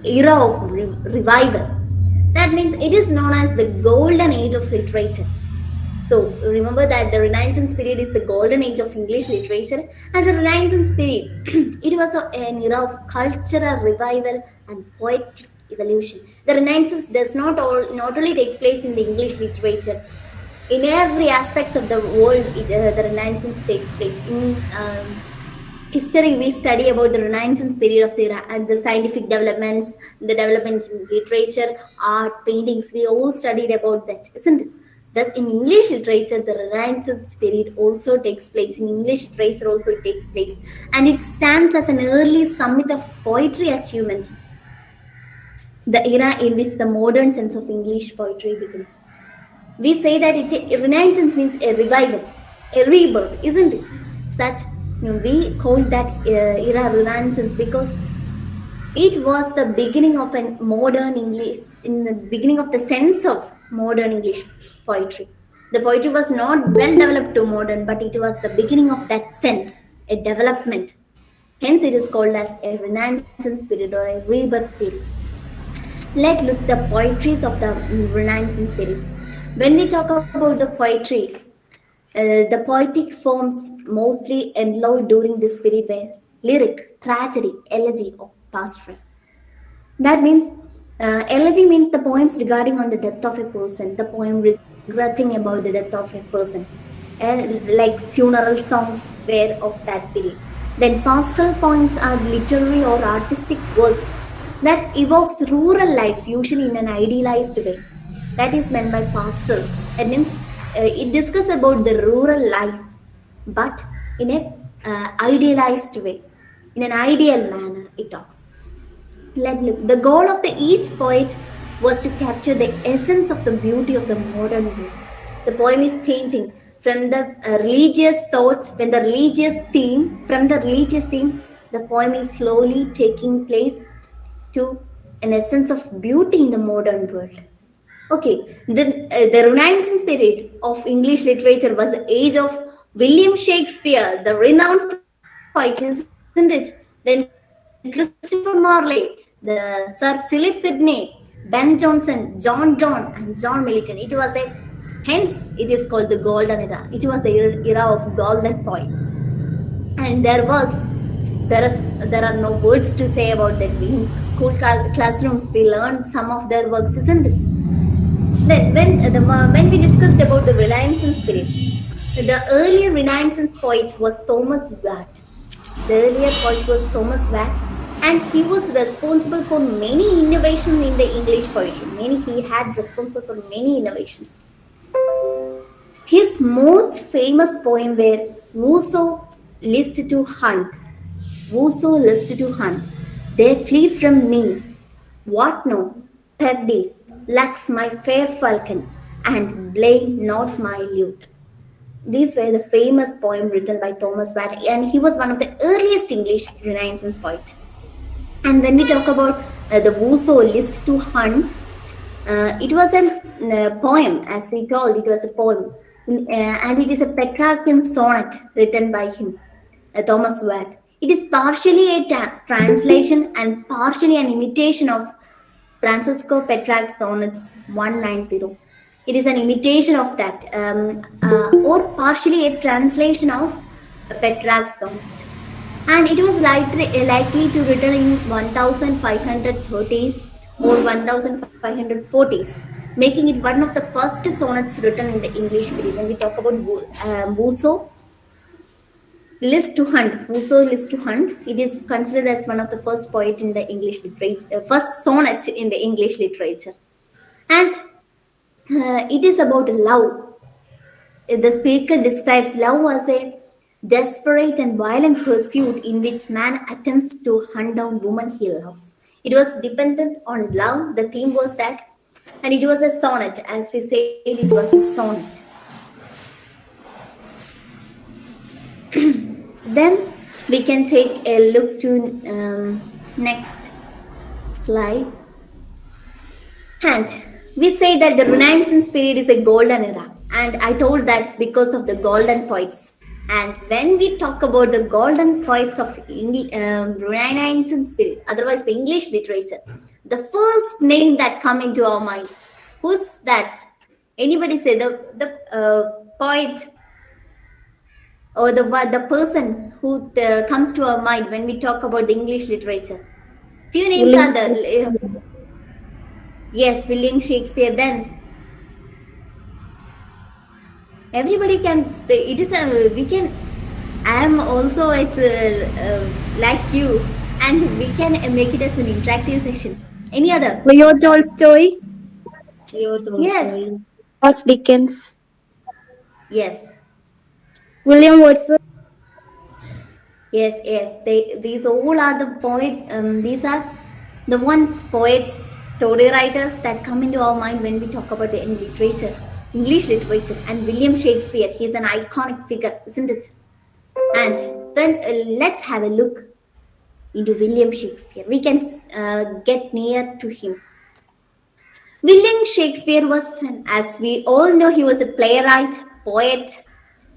era of revival. That means it is known as the golden age of literature. So remember that the Renaissance period is the golden age of English literature, and the Renaissance period, it was an era of cultural revival and poetic evolution. The Renaissance does not only take place in the English literature. In every aspects of the world, the Renaissance takes place. In history, we study about the Renaissance period of the era and the scientific developments, the developments in literature, art, paintings. We all studied about that, isn't it? Thus, in English literature, the Renaissance period also takes place. In English literature, also it takes place, and it stands as an early summit of poetry achievement. The era in which the modern sense of English poetry begins. We say that Renaissance means a revival, a rebirth, isn't it? Such we call that era Renaissance because it was the beginning of a modern English, in the beginning of the sense of modern English poetry. The poetry was not well developed to modern, but it was the beginning of that sense, a development. Hence, it is called as a Renaissance period or a rebirth period. Let's look the poetries of the Renaissance period. When we talk about the poetry, the poetic forms mostly employed during this period were lyric, tragedy, elegy, or pastoral. That means elegy means the poems regarding on the death of a person, the poem regretting about the death of a person, like funeral songs were of that period. Then pastoral poems are literary or artistic works that evokes rural life, usually in an idealized way. That is meant by pastoral. That means it discusses about the rural life, but in a idealized way, in an ideal manner. It talks. Let look. The goal of each poet was to capture the essence of the beauty of the modern world. The poem is changing from the religious thoughts, when the religious theme, from the religious themes, the poem is slowly taking place to an essence of beauty in the modern world. Okay, the Renaissance period of English literature was the age of William Shakespeare, the renowned poet, isn't it? Then Christopher Marley, the Sir Philip Sidney, Ben Jonson, John Donne, and John Milton. Hence it is called the Golden Era. It was the era of golden poets, and their works. There are no words to say about that. We in school classrooms we learned some of their works, isn't it? Then, when we discussed about the Renaissance period, the earlier Renaissance poet was Thomas Watt. The earlier poet was Thomas Watt, and he was responsible for many innovations in the English poetry. He had responsible for many innovations. His most famous poem were Whoso list to hunt. Whoso list to hunt. They flee from me. What no? Perdy lacks my fair falcon, and blame not my lute. These were the famous poem written by Thomas Watt, and he was one of the earliest English Renaissance poets. And when we talk about the Whoso list to hunt, it was a poem, as we told, it was a poem, and it is a Petrarchan sonnet written by him, Thomas Watt. It is partially a translation and partially an imitation of Francisco Petrarch's sonnets 190. It is an imitation of that, or partially a translation of Petrarch's sonnet. And it was likely to written in 1530s or 1540s, making it one of the first sonnets written in the English period. When we talk about Whoso list to hunt, Whoso list to hunt, it is considered as one of the first poet in the English literature, first sonnet in the English literature. And it is about love. The speaker describes love as a desperate and violent pursuit in which man attempts to hunt down woman he loves. It was dependent on love. The theme was that, and it was a sonnet. As we said, it was a sonnet. Then we can take a look to next slide. And we say that the Renaissance period is a golden era, and I told that because of the golden poets. And when we talk about the golden poets of Renaissance period, otherwise the English literature, the first name that come into our mind, who's that? Anybody say the poet or the person who comes to our mind when we talk about the English literature? Few names are there. Yes, William Shakespeare. Then everybody can speak. It is we can I am also like you, and we can make it as an interactive session. Any other? Leo Tolstoy, Leo Yes, Tolstoy. Charles Dickens, yes, William Wordsworth, yes. These all are the poets. These are the ones poets, story writers that come into our mind when we talk about the literature, English literature, and William Shakespeare. He's an iconic figure, isn't it? And then let's have a look into William Shakespeare. We can get near to him. William Shakespeare was, as we all know, he was a playwright, poet,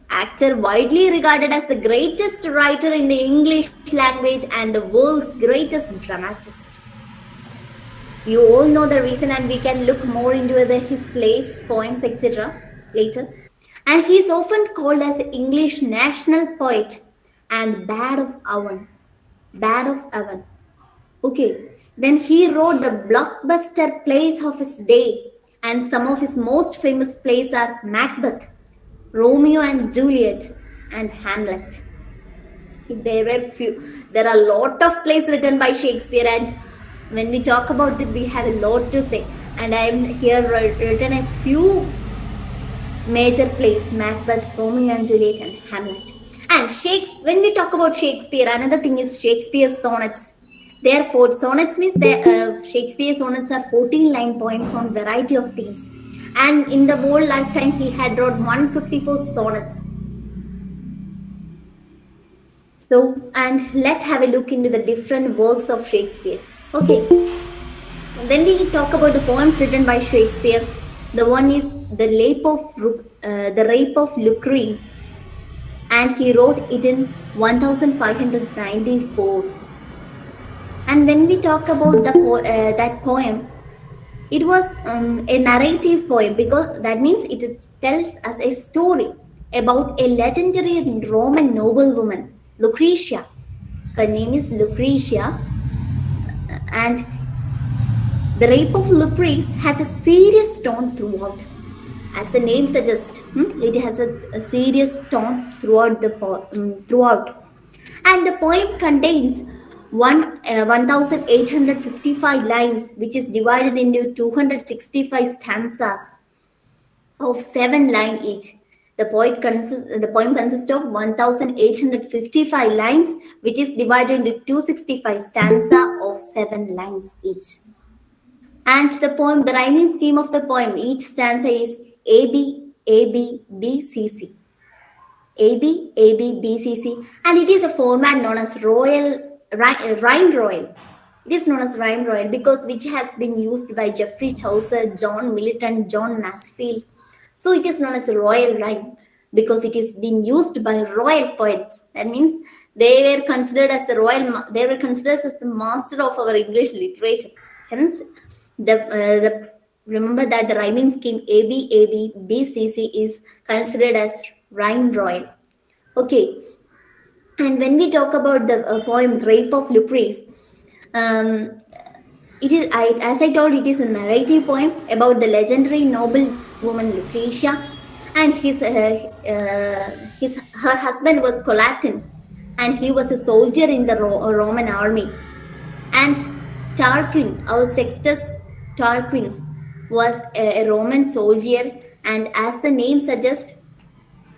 actor, widely regarded as the greatest writer in the English language and the world's greatest dramatist. You all know the reason, and we can look more into his plays, poems, etc. later. And he is often called as the English national poet and Bard of Avon. Bard of Avon. Okay, then he wrote the blockbuster plays of his day, and some of his most famous plays are Macbeth, Romeo and Juliet, and Hamlet. There are a lot of plays written by Shakespeare, and when we talk about it, we have a lot to say. And I am here written a few major plays: Macbeth, Romeo and Juliet, and Hamlet. And when we talk about Shakespeare, another thing is Shakespeare's sonnets. Therefore, sonnets means Shakespeare's sonnets are 14-line poems on variety of themes. And in the whole lifetime, he had wrote 154 sonnets. So, and let's have a look into the different works of Shakespeare. Okay. Then we talk about the poems written by Shakespeare. The one is the Rape of Lucrece, and he wrote it in 1594. And when we talk about that poem, it was a narrative poem, because that means it tells us a story about a legendary Roman noblewoman, Lucretia. Her name is Lucretia, and the Rape of Lucrece has a serious tone throughout. As the name suggests, it has a serious tone throughout throughout. And the poem contains 1,855 lines, which is divided into 265 stanzas of 7 lines each. The poem consists of 1,855 lines, which is divided into 265 stanzas of 7 lines each. And the rhyming scheme of the poem, each stanza is A, B, A, B, B, C, C. A, B, A, B, B, C, C. And it is a format known as rhyme royal. It is known as rhyme royal because which has been used by Geoffrey Chaucer, John Milton, John Masefield. So it is known as a royal rhyme because it is being used by royal poets. That means they were considered as the master of our English literature. Hence, remember that the rhyming scheme AB, BCC is considered as rhyme royal. Okay. And when we talk about the poem Rape of Lucrece, it is, as I told, it is a narrative poem about the legendary noble woman Lucretia, and her husband was Collatin, and he was a soldier in the Roman army. And Tarquin, our Sextus Tarquin, was a Roman soldier, and as the name suggests,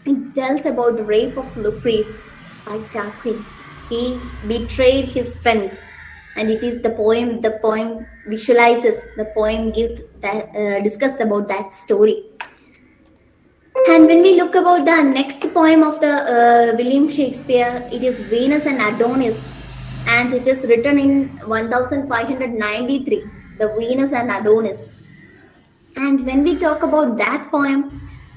it tells about the rape of Lucrece by Tarquin. He betrayed his friend, and it is the poem. The poem visualizes. The poem gives that discuss about that story. And when we look about the next poem of the William Shakespeare, it is Venus and Adonis, and it is written in 1593. The Venus and Adonis. And when we talk about that poem,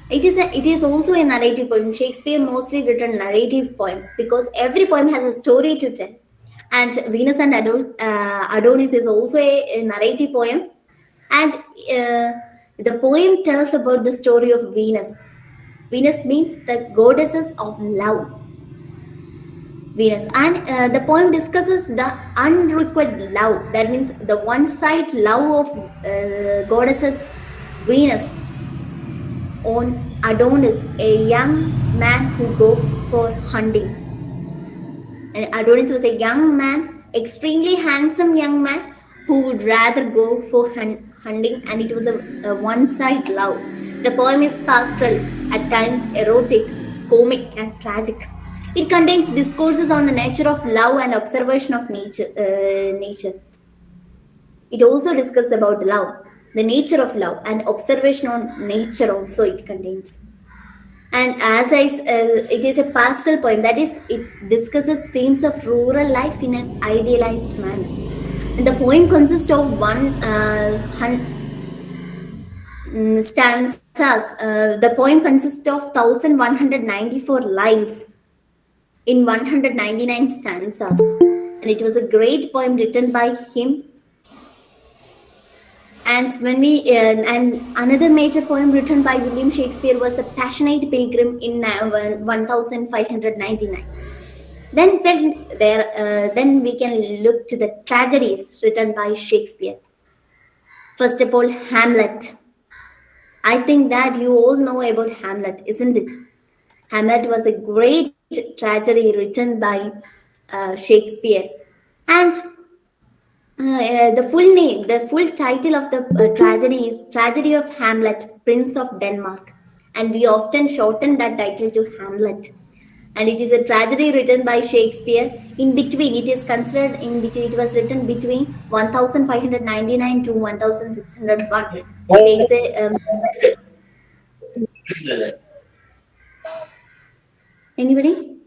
it is also a narrative poem. Shakespeare mostly written narrative poems because every poem has a story to tell. And Venus and Adonis is also a narrative poem. And the poem tells about the story of Venus. Venus means the goddesses of love. Venus. And the poem discusses the unrequited love. That means the one-side love of goddesses Venus on Adonis, a young man who goes for hunting. And Adonis was a young man, extremely handsome young man who would rather go for hunting, and it was a one-side love. The poem is pastoral, at times erotic, comic, and tragic. It contains discourses on the nature of love and observation of nature. It also discusses about love, the nature of love, and observation on nature. Also, it contains. And it is a pastoral poem. That is, it discusses themes of rural life in an idealized manner. And the poem consists of stanzas. The poem consists of 1,194 lines in 199 stanzas. And it was a great poem written by him. And and another major poem written by William Shakespeare was The Passionate Pilgrim in 1599. Then we can look to the tragedies written by Shakespeare. First of all, Hamlet. I think that you all know about Hamlet, isn't it? Hamlet was a great tragedy written by Shakespeare. And the full title of the tragedy is Tragedy of Hamlet, Prince of Denmark. And we often shorten that title to Hamlet. And it is a tragedy written by Shakespeare. In between, it is considered in between, it was written between 1599 to 1601. It takes a. Anybody?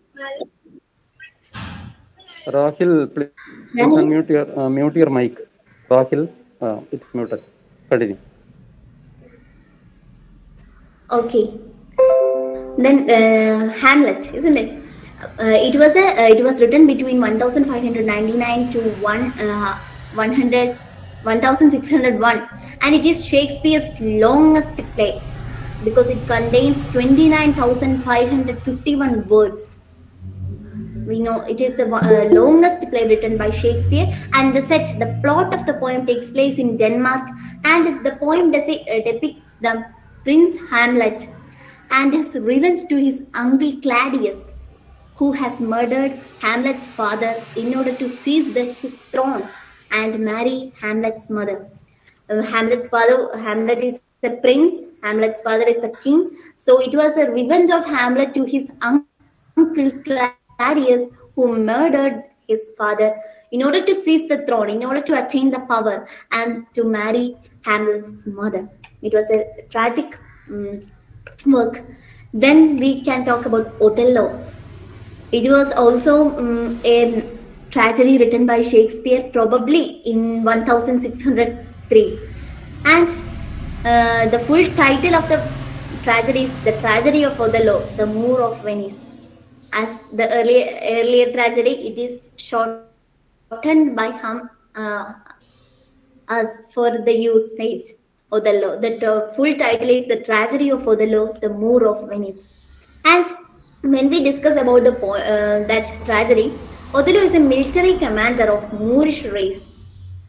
Rahil, please mute your mic. Rahil, it's muted. Continue. Okay. Then Hamlet, isn't it? It was written between 1599 to 1601, and it is Shakespeare's longest play because it contains 29,551 words. We know it is the longest play written by Shakespeare, and the plot of the poem takes place in Denmark, and the poem depicts the Prince Hamlet and his revenge to his uncle Claudius, who has murdered Hamlet's father in order to seize his throne and marry Hamlet's mother. Hamlet is the prince, Hamlet's father is the king. So it was a revenge of Hamlet to his uncle Claudius, who murdered his father in order to seize the throne, in order to attain the power and to marry Hamlet's mother. It was a tragic work. Then we can talk about Othello. It was also a tragedy written by Shakespeare, probably in 1603. And the full title of the tragedy is The Tragedy of Othello, the Moor of Venice. As the earlier tragedy, it is shortened by us for the usage. Othello. The full title is The Tragedy of Othello, the Moor of Venice. And when we discuss about that tragedy, Othello is a military commander of Moorish race.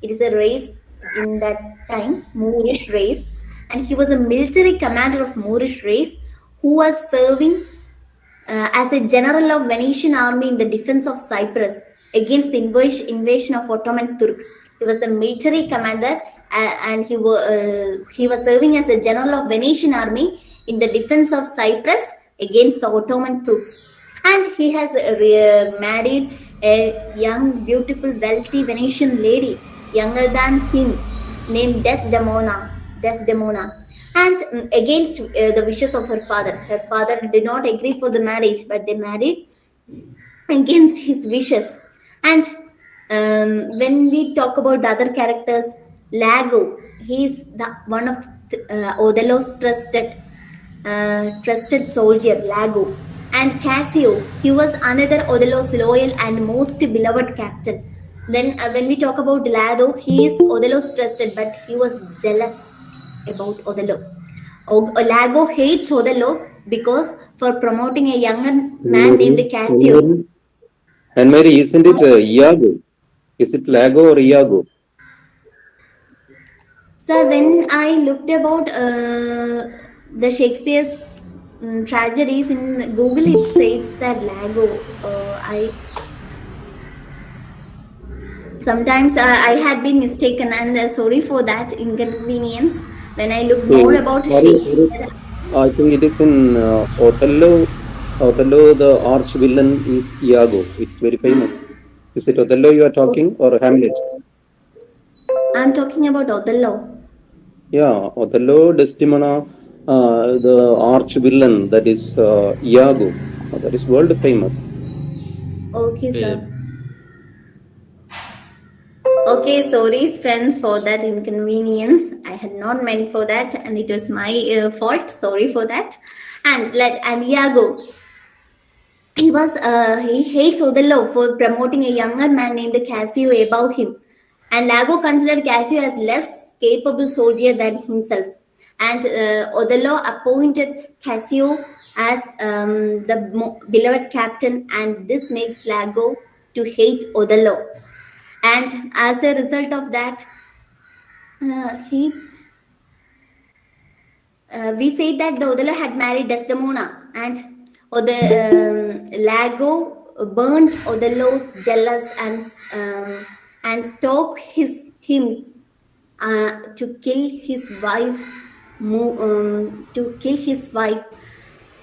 It is a race in that time, Moorish race, and he was a military commander of Moorish race who was serving as a general of Venetian army in the defense of Cyprus against the invasion of Ottoman Turks. He was the military commander, and he was serving as the general of Venetian army in the defense of Cyprus against the Ottoman Turks. And he has married a young, beautiful, wealthy Venetian lady, younger than him, named Desdemona. And against the wishes of her father. Her father did not agree for the marriage, but they married against his wishes. And when we talk about the other characters, Lago, he is one of Othello's trusted soldier, Lago. And Cassio, he was another Othello's loyal and most beloved captain. Then when we talk about Lago, he is Othello's trusted, but he was jealous about Othello. Lago hates Othello because for promoting a younger man named Cassio. And Mary, isn't it Iago? Is it Lago or Iago? Sir, when I looked about the Shakespeare's tragedies in Google, it says that Lago. Sometimes I had been mistaken, and sorry for that inconvenience. When I look more Okay, about sorry, sorry. Shakespeare, I think it is in Othello. Othello, the arch villain is Iago. It's very famous. Is it Othello you are talking or Hamlet? I'm talking about Othello. Yeah, Othello, Desdemona, the arch villain that is Iago. That is world famous. Okay, Babe. sir. Okay, sorry, friends, for that inconvenience. I had not meant for that, and it was my fault. Sorry for that. And Iago, he hates Othello for promoting a younger man named Cassio above him, and Lago considered Cassio as less capable soldier than himself. And Othello appointed Cassio as the beloved captain, and this makes Lago to hate Othello. And as a result of that, he we said that the Othello had married Desdemona, and Lago burns Othello's jealous and stalk him to kill his wife,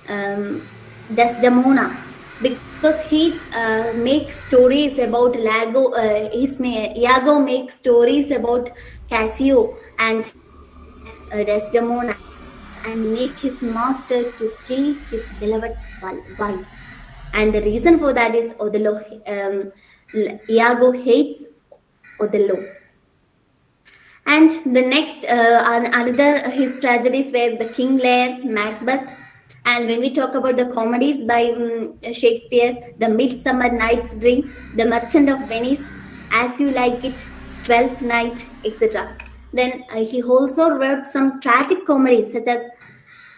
um, Desdemona, because he makes stories about Lago. Iago makes stories about Cassio and Desdemona and make his master to kill his beloved wife. And the reason for that is Othello. Iago hates Othello. And the next, another his tragedies were the King Lear, Macbeth. And when we talk about the comedies by Shakespeare, The Midsummer Night's Dream, The Merchant of Venice, As You Like It, Twelfth Night, etc. Then he also wrote some tragic comedies such as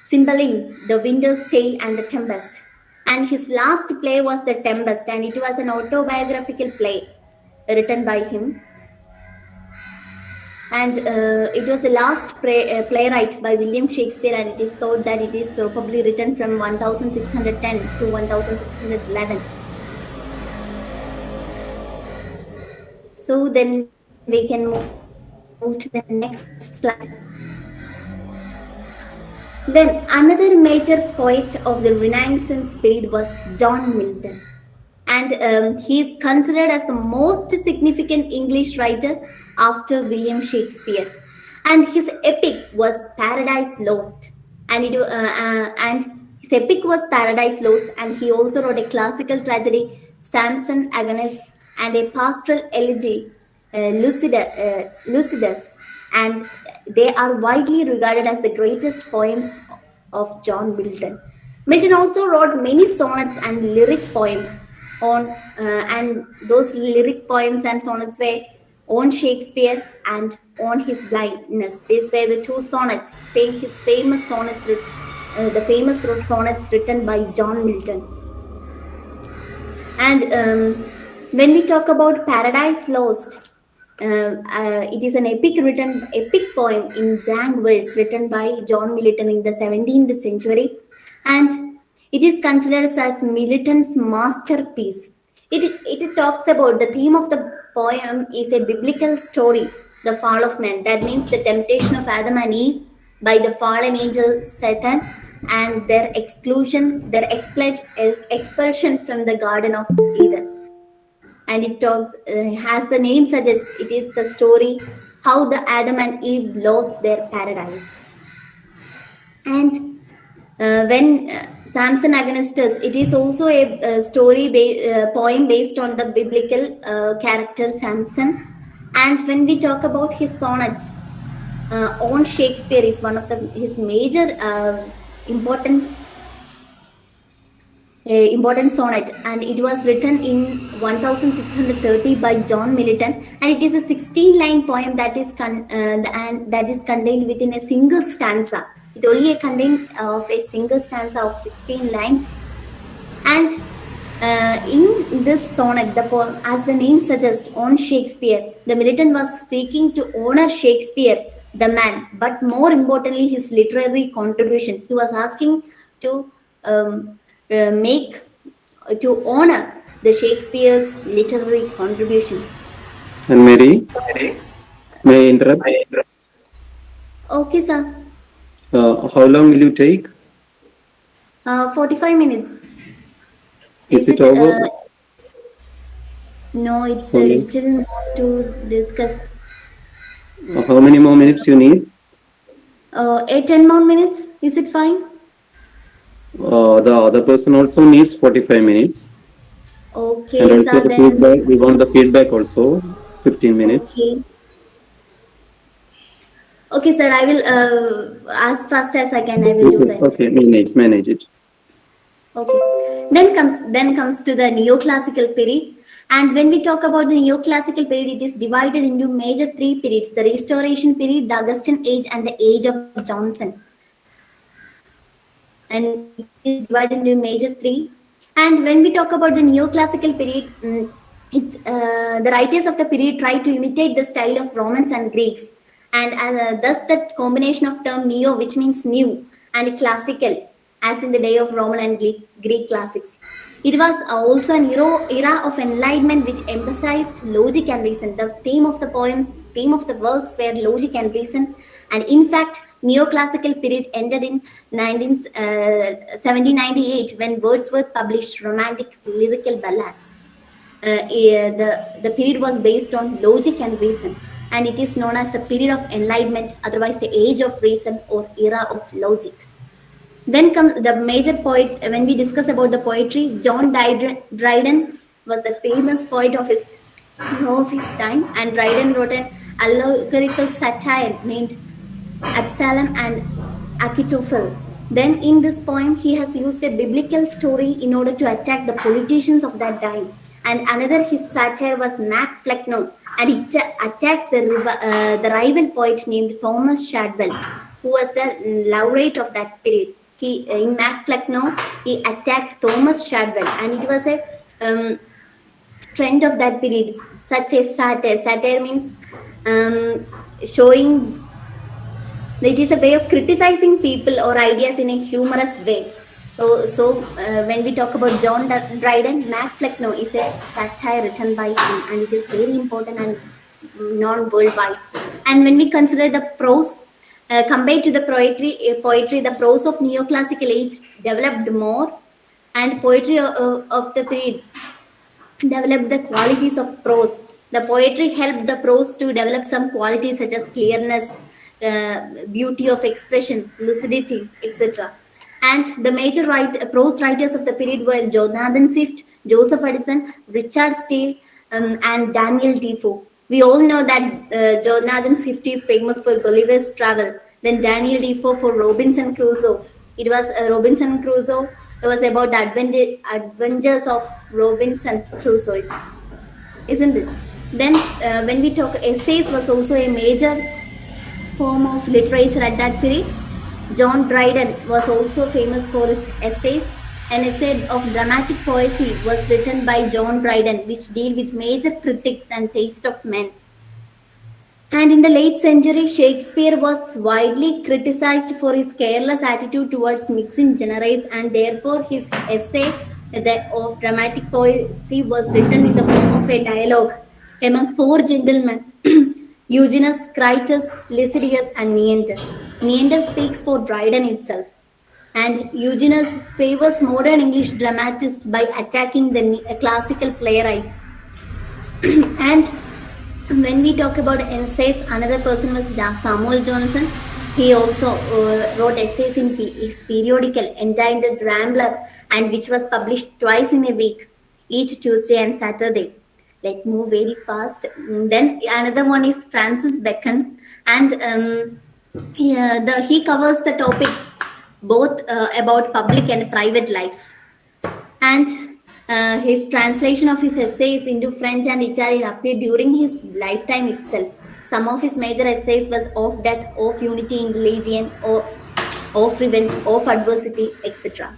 Cymbeline, The Winter's Tale, and The Tempest. And his last play was The Tempest, and it was an autobiographical play written by him, and it was the last playwright by William Shakespeare, and it is thought that it is probably written from 1610 to 1611. So then we can move to the next slide. Then another major poet of the Renaissance period was John Milton, and he is considered as the most significant English writer after William Shakespeare. And his epic was Paradise Lost, and his epic was Paradise Lost, and he also wrote a classical tragedy, Samson Agonis, and a pastoral elegy, Lucidus, and they are widely regarded as the greatest poems of John Milton. Milton also wrote many sonnets and lyric poems and those lyric poems and sonnets were on Shakespeare and on his blindness. These were the two sonnets, his famous sonnets, the famous sonnets written by John Milton. And when we talk about Paradise Lost, it is an epic poem in blank verse written by John Milton in the 17th century, and it is considered as Milton's masterpiece. It talks about the theme of the poem is a biblical story, the fall of man. That means the temptation of Adam and Eve by the fallen angel Satan and their expulsion from the Garden of Eden. And it talks, as the name suggests, it is the story how the Adam and Eve lost their paradise. And when Samson Agonistus, it is also a poem based on the biblical character Samson. And when we talk about his sonnets, on Shakespeare is one of his major important sonnet, and it was written in 1630 by John Milton, and it is a 16-line poem that is contained within a single stanza. It only contains of a single stanza of 16 lines, and in this sonnet, the poem, as the name suggests, on Shakespeare, the Milton was seeking to honor Shakespeare, the man, but more importantly, his literary contribution. He was asking to to honor the Shakespeare's literary contribution. And Mary, may I interrupt? Okay, sir. How long will you take? 45 minutes. Is Is it it? over? No, it's a Only. little more to discuss. How many more minutes you need? 10 more minutes. Is it fine? The other person also needs 45 minutes. And Okay, also sir. the Then, feedback, we want the feedback also, 15 minutes. okay. Okay, sir. I will, as fast as I can, I will do Okay, that. okay, manage it. Okay. Then comes to the neoclassical period. And when we talk about the neoclassical period, it is divided into major three periods: the Restoration period, the Augustine age, and the Age of Johnson. And it is divided into major three. And when we talk about the neoclassical period, the writers of the period try to imitate the style of Romans and Greeks, and thus that combination of term neo, which means new, and classical, as in the day of Roman and Greek classics. It was also an era of enlightenment which emphasized logic and reason. The theme of the poems, theme of the works were logic and reason. And in fact, neoclassical period ended in 1798 when Wordsworth published romantic lyrical ballads. The period was based on logic and reason, and it is known as the period of enlightenment, otherwise the age of reason or era of logic. Then comes the major poet. When we discuss about the poetry, John Dryden was a famous poet of his time, and Dryden wrote an allegorical satire named Absalom and Achitophel. Then, in this poem, he has used a biblical story in order to attack the politicians of that time. And another his satire was Mac Flecknoe, and it attacks the rival poet named Thomas Shadwell, who was the laureate of that period. He in Mac Flecknoe he attacked Thomas Shadwell, and it was a trend of that period. Such a satire. Satire means showing, it is a way of criticizing people or ideas in a humorous way. So when we talk about John Dryden, Mac Flecknoe is a satire written by him, and it is very important and known worldwide. And when we consider the prose, compared to the poetry, the prose of neoclassical age developed more, and poetry of the period developed the qualities of prose. The poetry helped the prose to develop some qualities such as clearness, beauty of expression, lucidity, etc. And the major prose writers of the period were Jonathan Swift, Joseph Addison, Richard Steele, and Daniel Defoe. We all know that Jonathan Swift is famous for Gulliver's Travel. Then Daniel Defoe for Robinson Crusoe. It was Robinson Crusoe. It was about the adventures of Robinson Crusoe, isn't it? Then, when we talk essays, was also a major form of literature at that period. John Dryden was also famous for his essays. An essay of dramatic poesy was written by John Dryden, which deal with major critics and taste of men. And in the late century, Shakespeare was widely criticized for his careless attitude towards mixing genres, and therefore his essay of dramatic poesy was written in the form of a dialogue among four gentlemen: Eugenius, Critus, Lycidius, and Neander. Neander speaks for Dryden itself, and Eugenius favors modern English dramatists by attacking the classical playwrights. And when we talk about essays, another person was Samuel Johnson. He also wrote essays in his periodical entitled Rambler, and which was published twice in a week, each Tuesday and Saturday. Let's move very fast. Then another one is Francis Bacon, and he covers the topics both about public and private life. And his translation of his essays into French and Italian appeared during his lifetime itself. Some of his major essays was of death, of unity in religion, or of revenge, of adversity, etc.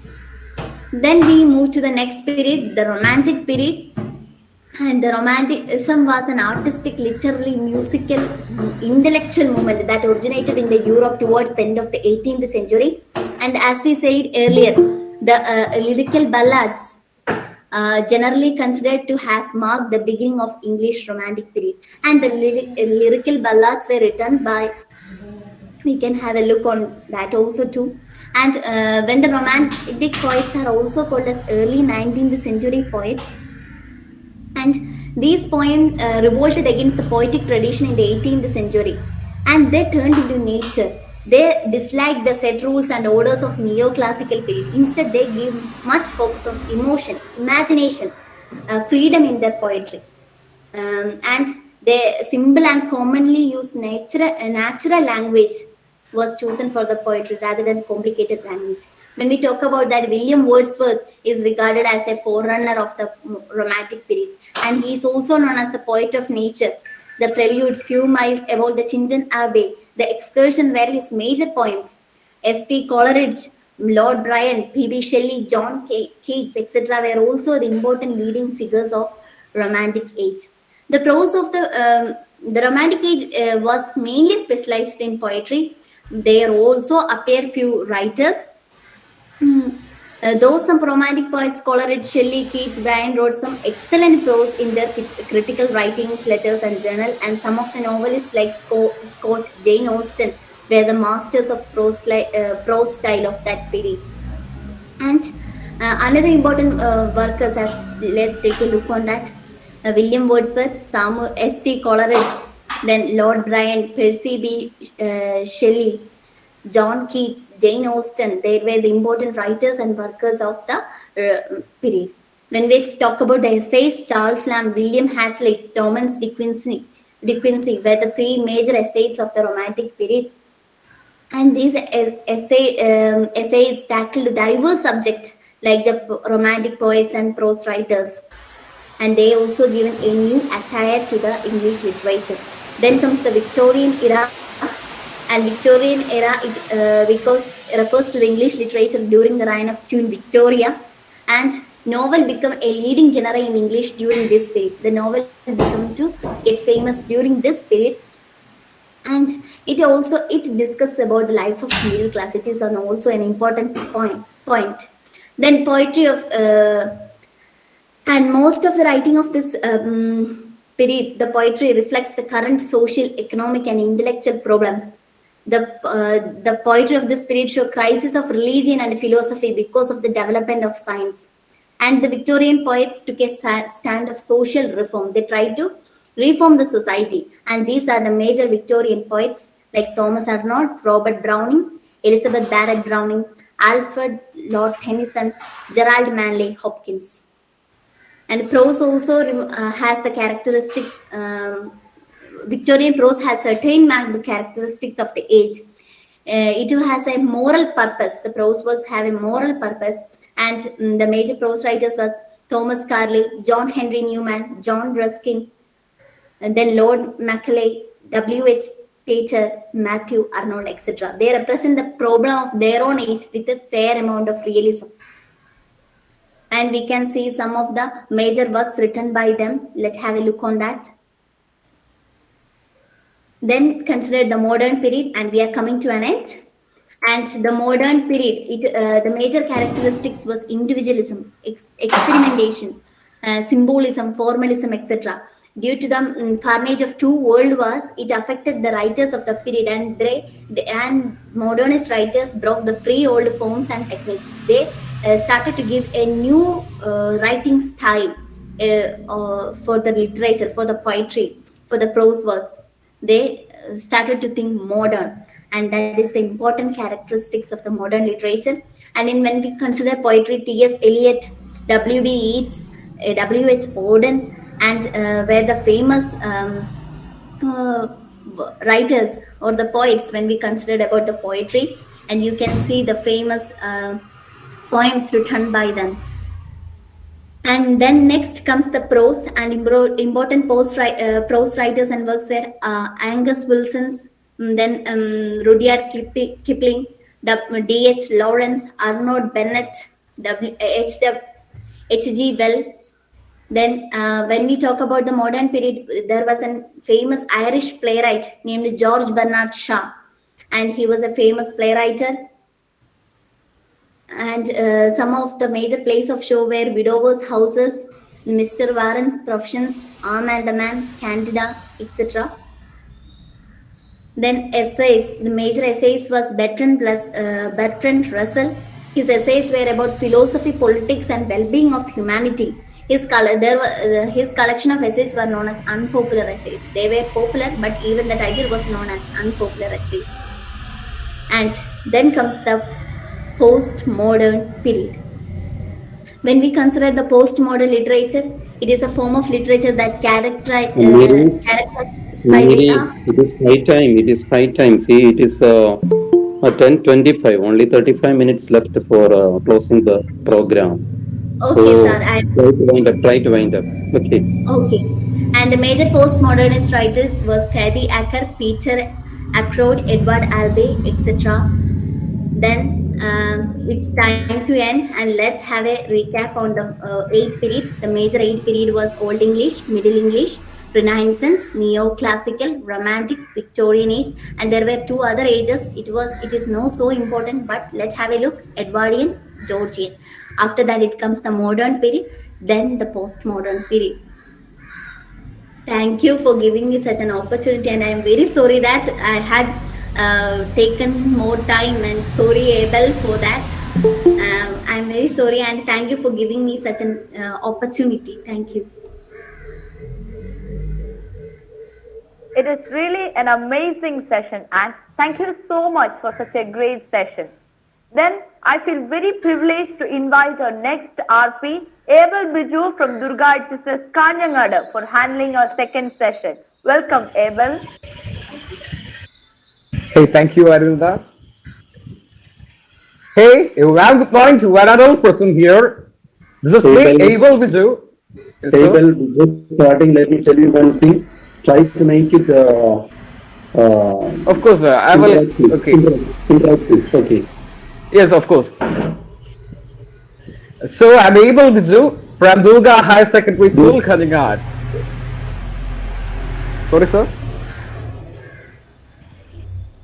Then we move to the next period, the Romantic period. And the Romanticism was an artistic, literary, musical, intellectual movement that originated in the Europe towards the end of the 18th century. And as we said earlier, the lyrical ballads generally considered to have marked the beginning of English Romantic period. And the lyrical ballads were written by, we can have a look on that also too. And when the Romantic poets are also called as early 19th century poets, and these poems revolted against the poetic tradition in the 18th century, and they turned into nature. They disliked the set rules and orders of neoclassical period. Instead, they give much focus on emotion, imagination, freedom in their poetry. And the simple and commonly used natural language was chosen for the poetry rather than complicated language. When we talk about that, William Wordsworth is regarded as a forerunner of the Romantic period, and he is also known as the poet of nature. The Prelude, Few Miles About the Chinton Abbey, The Excursion were his major poems. S.T. Coleridge, Lord Byron, P.B. Shelley, John Keats, etc., were also the important leading figures of Romantic age. The prose of the Romantic age was mainly specialized in poetry. There also appear few writers. Though some romantic poets, Coleridge, Shelley, Keats, Bryan, wrote some excellent prose in their critical writings, letters, and journal, and some of the novelists like Scott, Jane Austen were the masters of prose style of that period. And another important workers, as let's take a look on that. William Wordsworth, Samuel S.T. Coleridge, then Lord Byron, Percy B. Shelley, John Keats, Jane Austen, they were the important writers and workers of the period. When we talk about the essays, Charles Lamb, William Hazlitt, Thomas De Quincey were the three major essays of the Romantic period. And these essays tackled diverse subjects like the Romantic poets and prose writers, and they also given a new attire to the English literature. Then comes the Victorian era, and Victorian era because it refers to the English literature during the reign of Queen Victoria, and novel become a leading genre in English during this period. The novel become to get famous during this period, and it discusses about the life of middle class. It is also an important point. Then poetry of and most of the writing of this period, the poetry reflects the current social, economic, and intellectual problems. The poetry of this period show crisis of religion and philosophy because of the development of science. And the Victorian poets took a stand of social reform. They tried to reform the society. And these are the major Victorian poets like Thomas Arnold, Robert Browning, Elizabeth Barrett Browning, Alfred Lord Tennyson, Gerald Manley Hopkins. And prose also has the characteristics. Victorian prose has certain characteristics of the age. It has a moral purpose. The prose works have a moral purpose, and the major prose writers was Thomas Carlyle, John Henry Newman, John Ruskin, and then Lord Macaulay, W.H. Pater, Matthew Arnold, etc. They represent the problem of their own age with a fair amount of realism. And we can see some of the major works written by them. Let's have a look on that. Then consider the modern period, and we are coming to an end. And the modern period, the major characteristics was individualism, experimentation, symbolism, formalism, etc. Due to the carnage of two world wars, it affected the writers of the period, and modernist writers broke the free old forms and techniques. They started to give a new writing style for the literature, for the poetry, for the prose works. They started to think modern, and that is the important characteristics of the modern literature. And when we consider poetry, T.S. Eliot, W.B. Yeats, W.H. Auden, and were the famous writers or the poets when we considered about the poetry, and you can see the famous poems written by them. And then next comes the prose, and important prose writers and works were Angus Wilson's, then Rudyard Kipling, D.H. Lawrence, Arnold Bennett, H.G. Wells. Then when we talk about the modern period, there was a famous Irish playwright named George Bernard Shaw, and he was a famous playwright. And some of the major places of show were Widowers' Houses, Mr. Warren's Professions, Arm and the Man, Candida, etc. Then essays. The major essays was Bertrand Russell. His essays were about philosophy, politics, and well-being of humanity. His collection of essays were known as unpopular essays. They were popular, but even the title was known as unpopular essays. And then comes the postmodern period. When we consider the postmodern literature, it is a form of literature that characterized by Mary, the it is high time. It is high time. See, it is 10:25. Only 35 minutes left for closing the program. okay, So sir. And try to wind up. Try to wind up. Okay. okay. And the major postmodernist writer was Cathy Acker, Peter Ackroyd, Edward Albee, etc. Then it's time to end, and let's have a recap on the 8 periods. The major 8 period was Old English, Middle English, Renaissance, Neoclassical, Romantic, Victorian Age, and there were 2 other ages. It is not so important, but let's have a look. Edwardian, Georgian. After that, it comes the modern period, then the postmodern period. Thank you for giving me such an opportunity, and I am very sorry that I had taken more time, and sorry Abel for that. I'm very sorry, and thank you for giving me such an opportunity. Thank you. It is really an amazing session, and thank you so much for such a great session. Then I feel very privileged to invite our next RP, Abel Biju from Durga HSS Kanjangada, for handling our second session. Welcome, Abel. Hey, thank you, Arunda. Hey, well, good morning to one and all person here. This is me, Abel Biju. Yes, sir. Abel, before starting, let me tell you one thing. Try to make it. Of course, I will. Okay. Interactive. Okay. Yes, of course. So I'm Abel Biju from Durga Higher Secondary School, Kanjangad. Sorry, sir.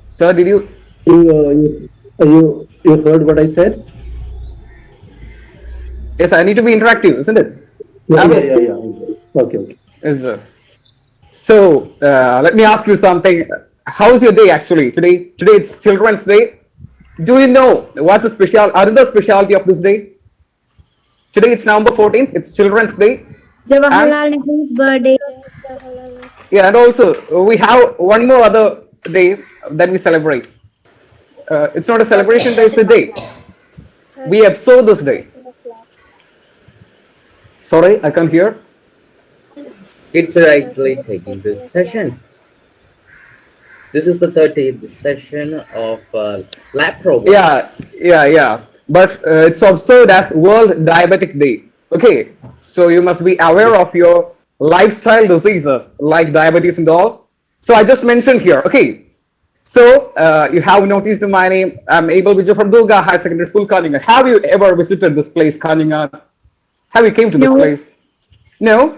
Sir, did you heard what I said? Yes, I need to be interactive, isn't it? Yeah. Okay. Yes, sir. So let me ask you something. How's your day actually? Today it's Children's Day. Do you know what's the other specialty of this day? Today it's November 14th. It's Children's Day. Jawaharlal Nehru's birthday. Yeah, and also we have one more other day that we celebrate. It's not a celebration day, it's a day. We observe this day. Sorry, I can't hear. Kids are actually taking this session. This is the 30th session of lab program. Yeah. But it's observed as World Diabetic Day. Okay, so you must be aware of your lifestyle diseases like diabetes and all. So I just mentioned here. Okay, so you have noticed my name. I'm Abel Biju from Durga High Secondary School, Kanjangad. Have you ever visited this place, Kanjangad? Have you came to this place? No.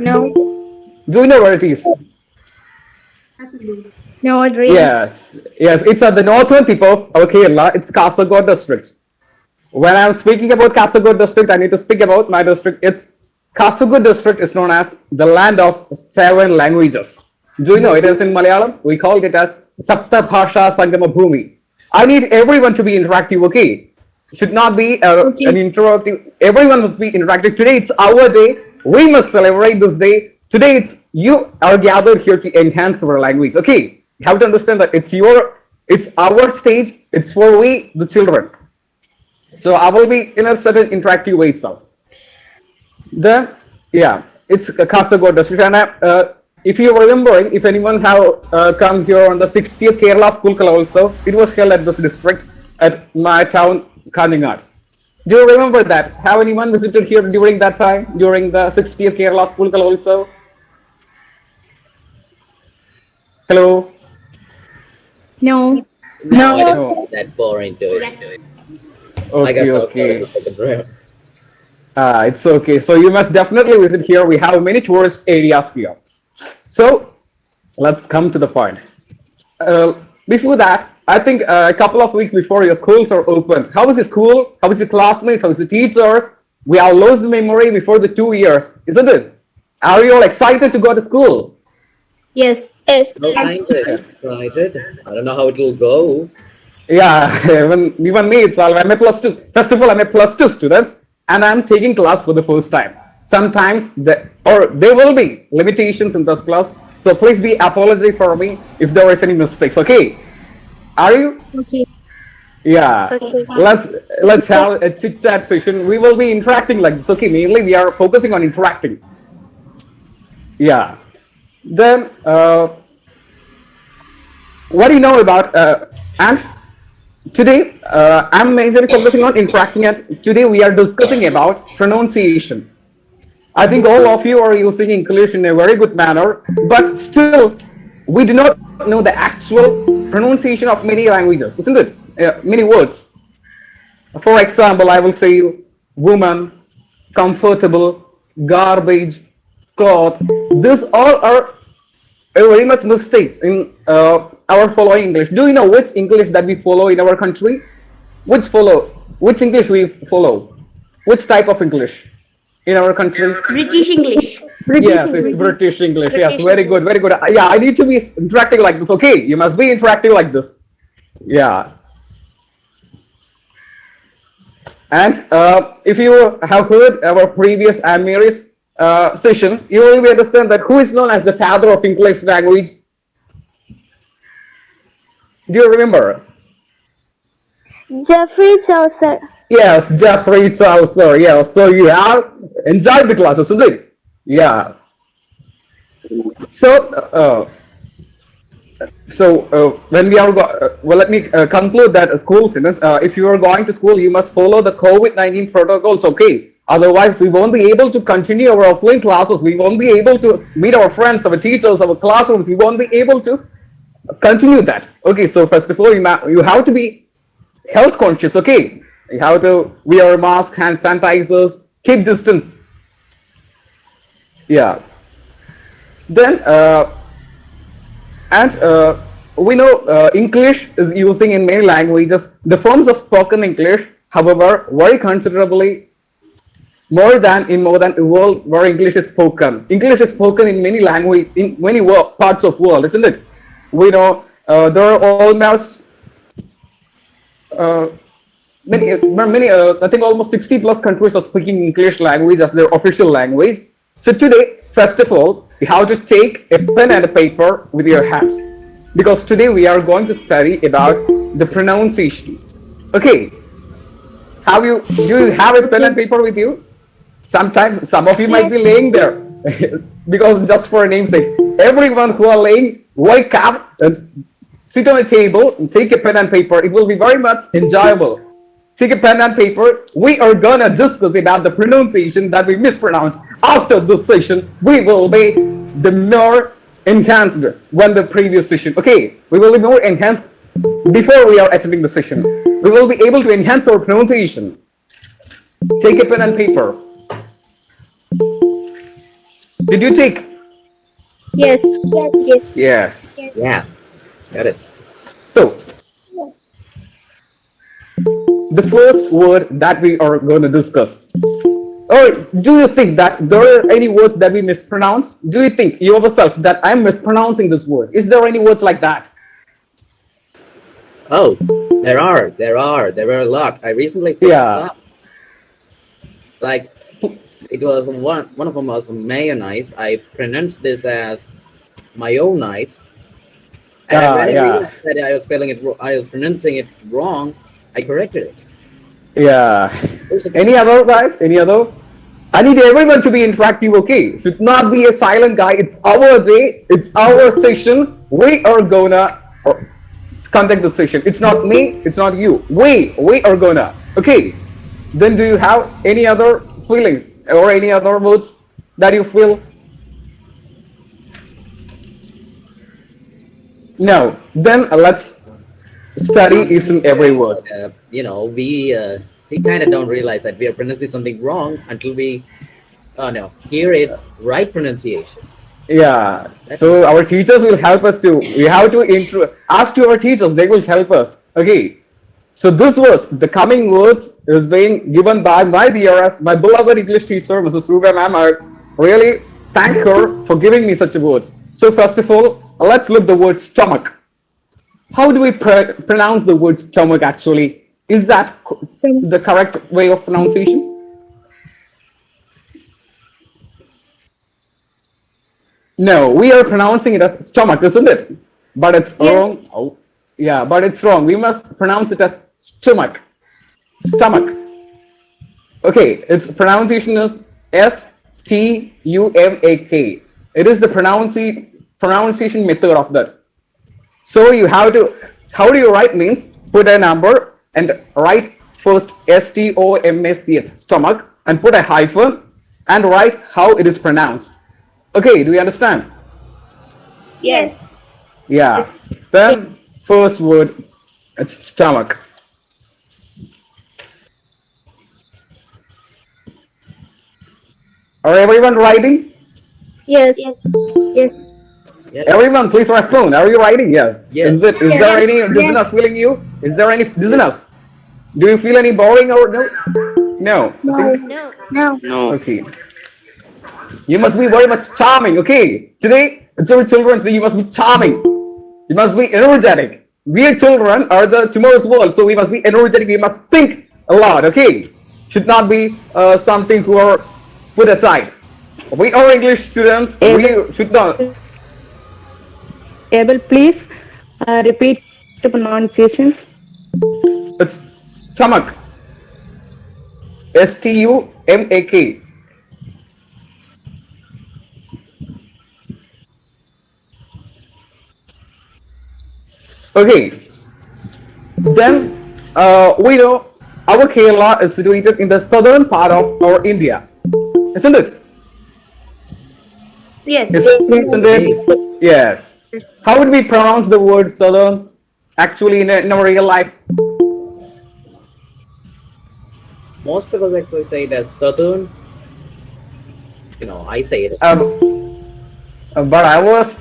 Do you know where it is? No, really. Yes, it's at the northern tip of our Kerala. It's Kasaragod district. When I'm speaking about Kasaragod district, I need to speak about my district. Kasaragod district is known as the land of 7 languages. Do you know it is in Malayalam? We call it as Sapta Bhasha Sangama Bhumi. I need everyone to be interactive, okay? Should not be an interactive. Everyone must be interactive. Today it's our day. We must celebrate this day. Today you are gathered here to enhance our language, okay? You have to understand that it's our stage. It's for we, the children. So I will be in a certain interactive way itself. Then, it's Kasaragod district. And if you're remembering, if anyone have come here on the 60th Kerala School Kalolotsav, it was held at this district at my town, Kanjangad. Do you remember that? Have anyone visited here during that time, during the 60th Kerala School Kalolotsav? Hello? No. No, it's not that boring to it. Okay. It's okay. So you must definitely visit here. We have many tourist areas here. So let's come to the point. Before that, I think a couple of weeks before your schools are opened. How is your school? How is your classmates? How is the teachers? We have lost memory before the 2 years, isn't it? Are you all excited to go to school? Yes. Yes. So kind of excited. I don't know how it will go. Yeah, even me itself. I'm a plus two. First of all, I'm a plus two student, and I'm taking class for the first time. Sometimes there will be limitations in this class, so please be apology for me if there is any mistakes. Okay, are you? Okay. Yeah. Okay. Let's have a chit chat session. We will be interacting like this. Okay, mainly we are focusing on interacting. Yeah. Then what do you know about and today I'm majorly focusing on interacting, and today we are discussing about pronunciation. I think all of you are using English in a very good manner, but still we do not know the actual pronunciation of many languages, isn't it? Many words. For example, I will say woman, comfortable, garbage, cloth. These all are very much mistakes in our following English. Do you know which English that we follow in our country? Which English we follow? Which type of English in our country? British English. Yes, it's British English. Yes, very good, very good. Yeah, I need to be interacting like this. Okay, you must be interacting like this. Yeah. And if you have heard our previous Anne Mary's session, you will be understand that who is known as the father of English language. Do you remember? Geoffrey Chaucer. Yes, Geoffrey Chaucer. Yeah, so you have enjoyed the classes, isn't it? Yeah. So, when we are well, let me conclude that school sentence. If you are going to school, you must follow the COVID-19 protocols. Okay. Otherwise, we won't be able to continue our offline classes. We won't be able to meet our friends, our teachers, our classrooms. We won't be able to continue that. Okay. So first of all, you have to be health conscious. Okay. You have to wear mask, hand sanitizers, keep distance. Yeah. Then we know English is using in many languages. The forms of spoken English, however, vary considerably more than a world where English is spoken. English is spoken in many language in many parts of world, isn't it? We know there are almost many I think almost 60 plus countries are speaking English language as their official language. So today, first of all, you have to take a pen and a paper with your hand, because today we are going to study about the pronunciation. Okay, do you have a pen and paper with you? Sometimes some of you might be laying there because just for a namesake. Everyone who are laying, wake up and sit on a table and take a pen and paper. It will be very much enjoyable. Take a pen and paper. We are gonna discuss about the pronunciation that we mispronounce. After this session, we will be the more enhanced than the previous session. Okay, we will be more enhanced before we are attending the session. We will be able to enhance our pronunciation. Take a pen and paper. Did you take? Yes. Yes. Yes. Yeah, got it. So, the first word that we are going to discuss. Or do you think that there are any words that we mispronounce? Do you think yourself that I'm mispronouncing this word? Is there any words like that? Oh, there are a lot. I recently fixed up. Like, it was one of them was mayonnaise. I pronounced this as mayonnaise. And when I realized that I was pronouncing it wrong, I corrected it. Yeah. Any other guys? Any other? I need everyone to be interactive, okay? Should not be a silent guy. It's our day. It's our session. We are gonna conduct the session. It's not me. It's not you. We are gonna. Okay. Then do you have any other feelings or any other words that you feel? No. Then let's study each and every word. We kind of don't realize that we are pronouncing something wrong until we hear its right pronunciation. Yeah. So our teachers will help us to. We have to ask to our teachers. They will help us. Okay. So this was the coming words is being given by my dearest, my beloved English teacher, Mrs. Ruba ma'am. I really thank her for giving me such words. So first of all, let's look the word stomach. How do we pronounce the word stomach actually? Is that the correct way of pronunciation? No, we are pronouncing it as stomach, isn't it? But it's Yes. wrong. Oh, yeah, but it's wrong. We must pronounce it as stomach. Stomach. Okay, its pronunciation is Stumak. It is the pronunciation method of that. So you have to, how do you write means put a number and write first STOMACH, stomach, and put a hyphen and write how it is pronounced. Okay, do you understand? Yes. Yeah. Then first word, it's stomach. Are everyone writing? Yes. Yes. Everyone, please respond. Are you writing? Yes. Yes. Is there Yes. any dizziness feeling you? Is there any dizziness? Do you feel any boring or no? No. I think No. No. okay. You must be very much charming. Okay. Today it's our children's day. You must be charming. You must be energetic. We children are the tomorrow's world, so we must be energetic. We must think a lot. Okay. Should not be something who are put aside. We are English students. We should not. Abel, please repeat the pronunciation. It's stomach. STUMAK. Okay. Then we know our Kerala is situated in the southern part of our India, isn't it? Yes. Isn't it? Yes. How would we pronounce the word southern actually in our real life? Most of us actually say it as southern. I say it. But I was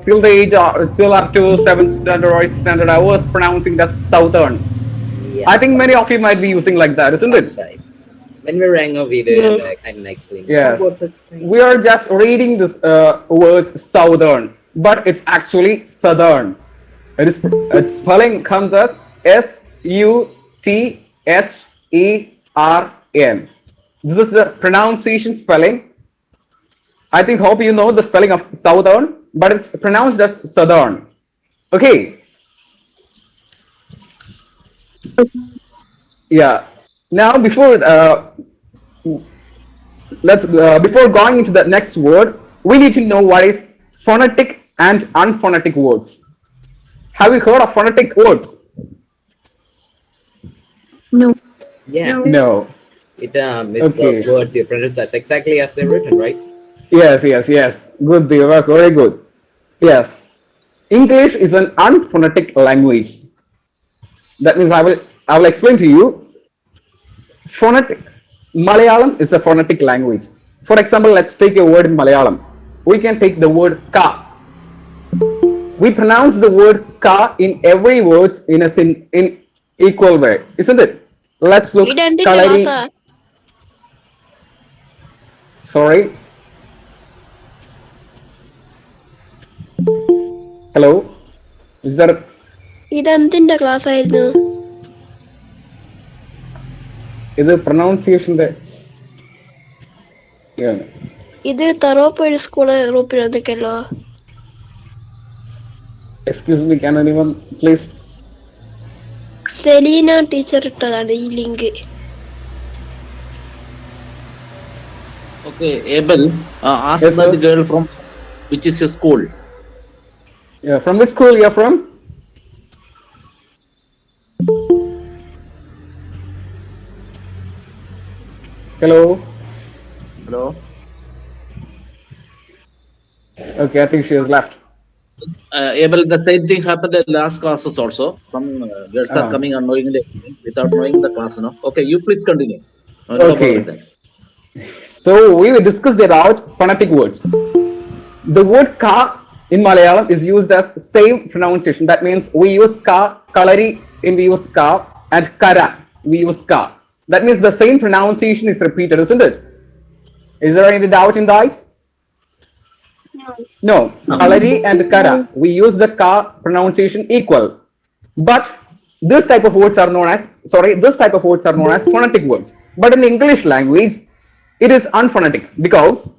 till the age till up to 7th standard or 8th standard, I was pronouncing that southern. Yeah. I think many of you might be using like that, isn't it? Sometimes. When we're hanging with it, and explain Yes. about such thing. We are just reading this words southern, but it's actually southern. Its spelling comes as SUTHERN. This is the pronunciation spelling. I think hope you know the spelling of southern, but it's pronounced as southern. Okay. Yeah. Now before before going into the next word, we need to know what is phonetic and unphonetic words. Have you heard of phonetic words? No. Yeah. No. It's Okay. those words you pronounce as exactly as they're written, right? Yes. Good, Devak. Very good. Yes. English is an unphonetic language. That means I will explain to you. Phonetic. Malayalam is a phonetic language. For example, let's take a word in Malayalam. We can take the word ka. We pronounce the word ka in every words in equal way, isn't it? Let's look. Coloring. Sorry. Hello. Is there? ഇതെന്തിന്റെ class ആയിരുന്നു? ഇത് പ്രൊനൗൺസിയേഷന്റെ ഇത് Tharoppally school ഗ്രൂപ്പിൽ എന്തൊക്കെയല്ലോ? Excuse me, can anyone please? Selina teacher ഇട്ടതാണ് ഈ link. Okay, Abel, ask Yes, the sir. girl from which is your school. Yeah, from which school you're from? Hello. Hello. Okay, I think she has left. Abel, the same thing happened in last classes also. Some girls are coming unknowingly without knowing the class, no? Okay, you please continue. No Okay. problem with that. So we discussed about phonetic words. The word ka in Malayalam is used as same pronunciation. That means we use ka, kalari in we use ka, and kara we use ka. That means the same pronunciation is repeated, isn't it? Is there any doubt in that? No. Kalari and kara, we use the ka pronunciation equal. But this type of words are known as phonetic words. But in English language, it is unphonetic because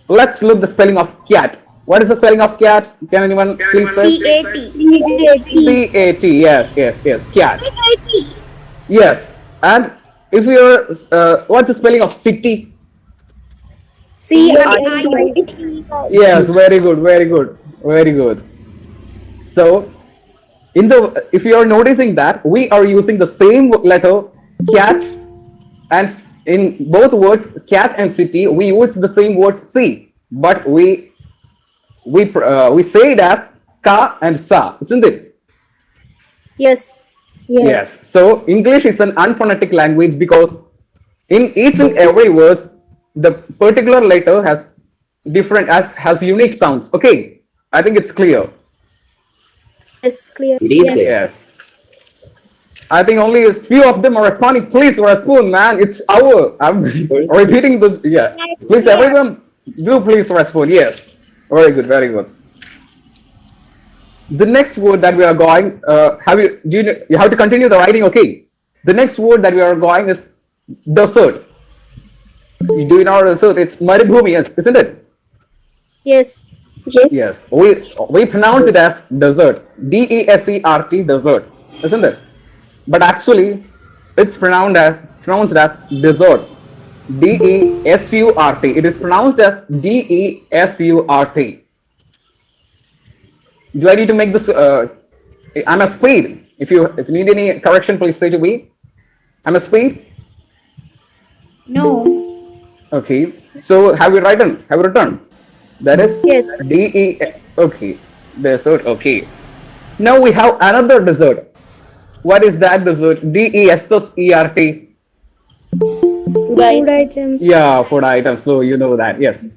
let's look the spelling of cat. What is the spelling of cat? Can anyone please say? C-A-T. Yes, cat. Yes. And if you're, what's the spelling of city? C-I-T. Yes, very good. So, if you are noticing that we are using the same letter cat, and in both words cat and city we use the same word C, but we say it as ka and sa, isn't it? Yes. Yes. So English is an unphonetic language because in each and every word the particular letter has unique sounds. Okay, I think it's clear. Yes, clear. It is clear. Yes. I think only a few of them are responding. Please respond, man. I'm repeating this. Yeah. Please, everyone, do please respond. Yes. Very good. The next word that we are going, you have to continue the writing, okay? The next word that we are going is desert. Do you know desert? It's maribhumi, isn't it? Yes. Yes. We pronounce it as desert. D-E-S-E-R-T, desert, isn't it? But actually, it's pronounced as desert. D-E-S-U-R-T. It is pronounced as D-E-S-U-R-T. Do I need to make this? I'm a speed. If you need any correction, please say to me. I'm a speed. No. Okay. So have you written? That is Yes. D-E. Okay. Desert. Okay. Now we have another desert. What is that desert? D-E-S-S-E-R-T. Food items. Yeah, food items. So you know that. Yes.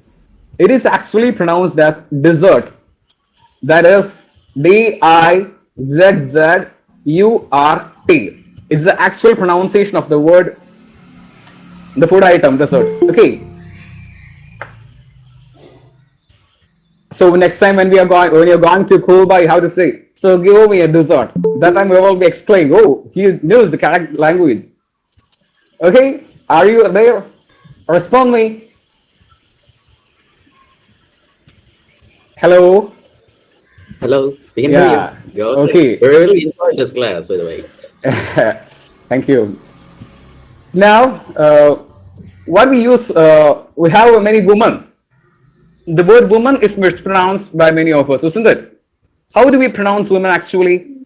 It is actually pronounced as dessert. That is D-I-Z-Z-U-R-T. It's the actual pronunciation of the word, the food item, dessert. Okay. So next time when you're going to Cuba, you have to say, so give me a dessert. That time we will be exclaiming, oh, he knows the correct language. Okay, are you there? Respond me. Hello. Hello, we can Yeah. hear you. Okay. We really enjoyed this class, by the way. Thank you. Now, what we use, we have many women. The word woman is mispronounced by many of us, isn't it? How do we pronounce women actually?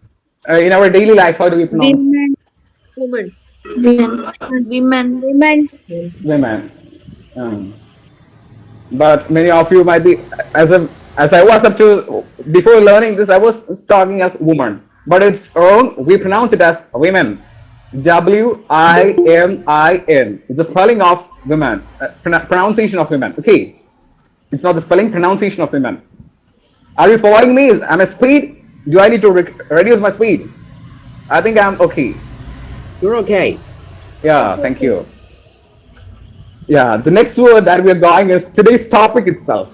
In our daily life, how do we pronounce Woman. women? But many of you might be, as I was up to, before learning this, I was talking as woman. But it's wrong, we pronounce it as women. W-I-M-I-N. It's the spelling of women, pronunciation of women. Okay. It's not the spelling, pronunciation of women. Are you following me? I'm a speed. Do I need to reduce my speed? I think I'm okay. You're okay. Yeah, thank you. Yeah, the next word that we're going is today's topic itself.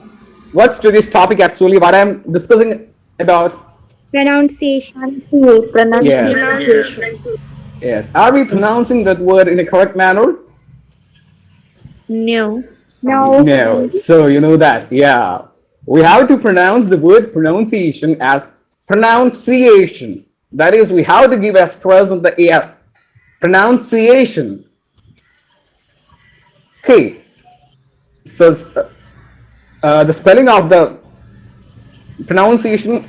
What's today's topic actually? What I'm discussing about? Pronunciation. Yes. Yes. Are we pronouncing that word in a correct manner? No. No. So you know that. Yeah. We have to pronounce the word pronunciation as pronunciation. That is, we have to give a stress on the S. Pronunciation. Okay. So the spelling of the pronunciation,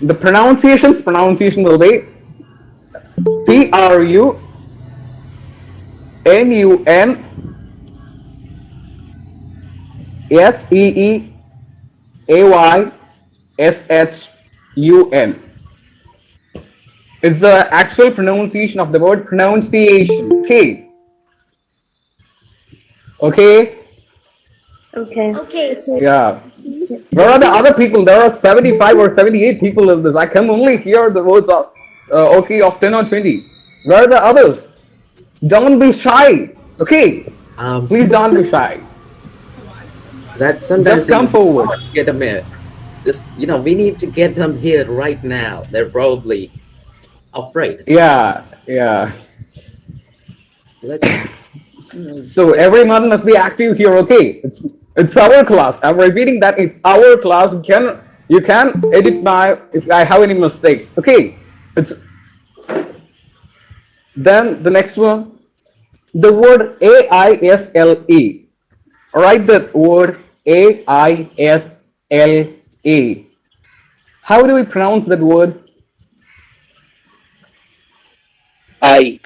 the pronunciation will be PRUNUNSEEAYSHUN. It's the actual pronunciation of the word pronunciation. Okay. Okay. Okay. Okay. Yeah. Where are the other people? There are 75 or 78 people in this. I can only hear the words of okay of 10 or 20. Where are the others? Don't be shy. Okay. Please don't be shy. That sometimes Just come forward. get them here. Just we need to get them here right now. They're probably afraid. Yeah. Yeah. Let's. So everyone must be active here. Okay. It's our class. I'm repeating that it's our class. You can edit my if I have any mistakes. Okay. It's then the next one. The word AISLE. Write that word AISLE. How do we pronounce that word? I.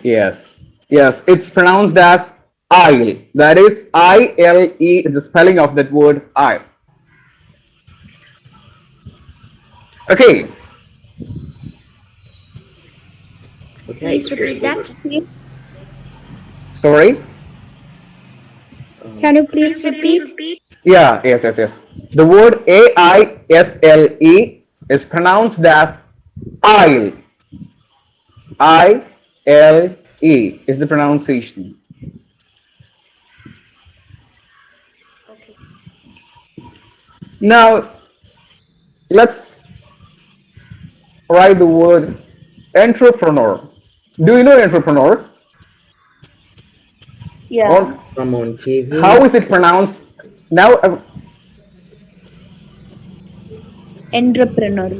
Yes. Yes, it's pronounced as Isle. That is ILE is the spelling of that word I. Okay. Please repeat that. Sorry? Can you please repeat? Yeah, yes. The word AISLE is pronounced as Isle. ILE is the pronunciation. Okay. Now, let's write the word entrepreneur. Do you know entrepreneurs? Yeah. Or From on TV. how is it pronounced? Now, Entrepreneur.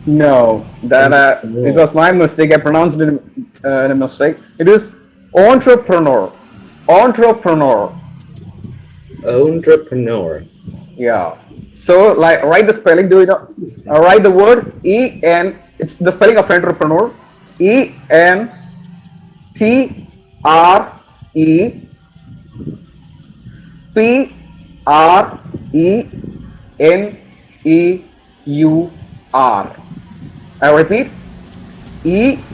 no, that it was my mistake. I pronounced it in a mistake. It is entrepreneur. Entrepreneur. Entrepreneur. Yeah. So, like, write the spelling. Do you know? Write the word EN. It's the spelling of entrepreneur. ENTREPRENEUR. I repeat. ENTREPRENEUR.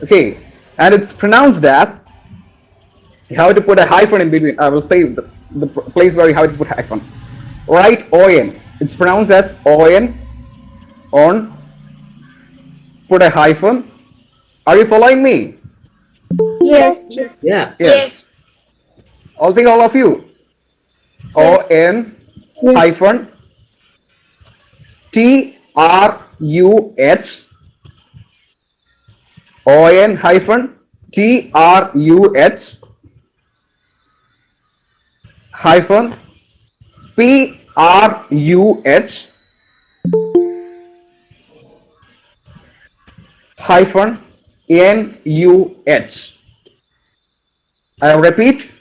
Okay, and it's pronounced as, you have to put a hyphen in between. I will say the place where you have to put hyphen. Write ON. It's pronounced as ON. On. Put a hyphen. Are you following me? Yes. Yeah. Yes. All of you. Yes. ON hyphen TRUH. ON hyphen TRUH hyphen PRUH hyphen NUH. I repeat.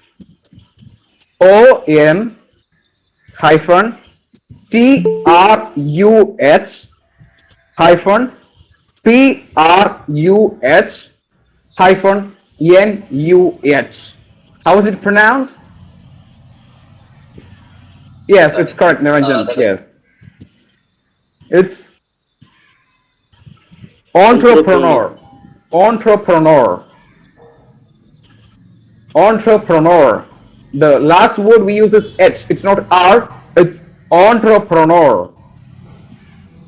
ON hyphen TRUH hyphen PRUH hyphen NUH. How is it pronounced? Yes, it's correct, Niranjan. Yes. It's entrepreneur. Entrepreneur. Entrepreneur. The last word we use is H. It's not R. It's entrepreneur.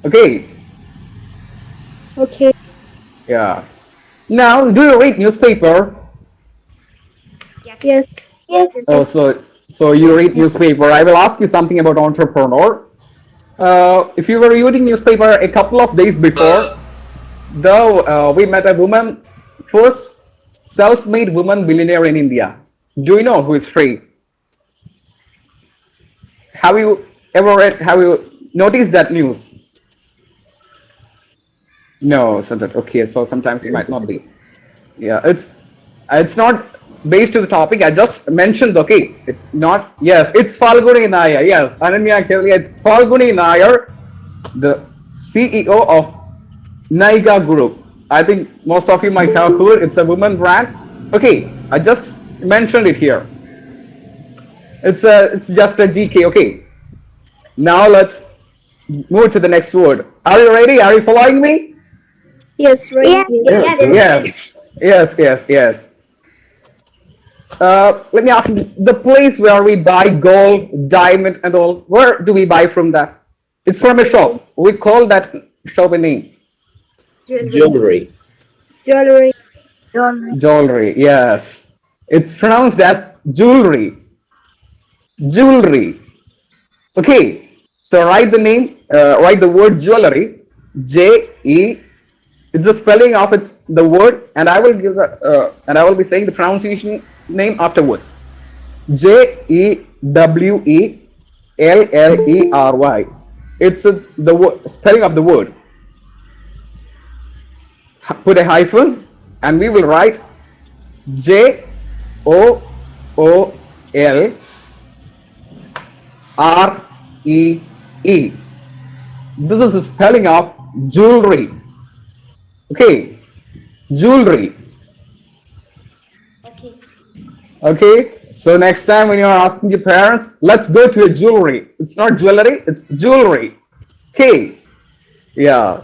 Okay. Okay. Yeah. Now, do you read newspaper? Yes. Oh, so you read newspaper. I will ask you something about entrepreneur. If you were reading newspaper a couple of days before, though we met a woman, first self-made woman billionaire in India. Do you know who is she? Have you noticed that news? No, so that okay. So sometimes it might not be. Yeah, it's not based to the topic. I just mentioned. Okay, it's not. Yes, it's Falguni Nair. Yes, Ananya Kelly. It's Falguni Nair, the CEO of Naiga Group. I think most of you might have heard. It's a woman brand. Okay, I just mentioned it here. It's just a GK. Okay. Now let's move to the next word. Are you ready? Are you following me? Yes, right. Yes. Yes. Let me ask you, the place where we buy gold, diamond, and all, where do we buy from that? It's from a shop. We call that shop a name. Jewelry. Jewelry. Jewelry. Yes. It's pronounced as jewelry. Jewelry. Okay. So write the name, write the word jewelry. J-E. It's the spelling of the word, and I will give and I will be saying the pronunciation name afterwards. Jewellery. It's the spelling of the word. Put a hyphen, and we will write Joolree. This is the spelling of jewelry. Okay, jewelry. Okay, so next time when you're asking your parents, let's go to a jewelry. It's not jewelry, it's jewelry. Okay, yeah.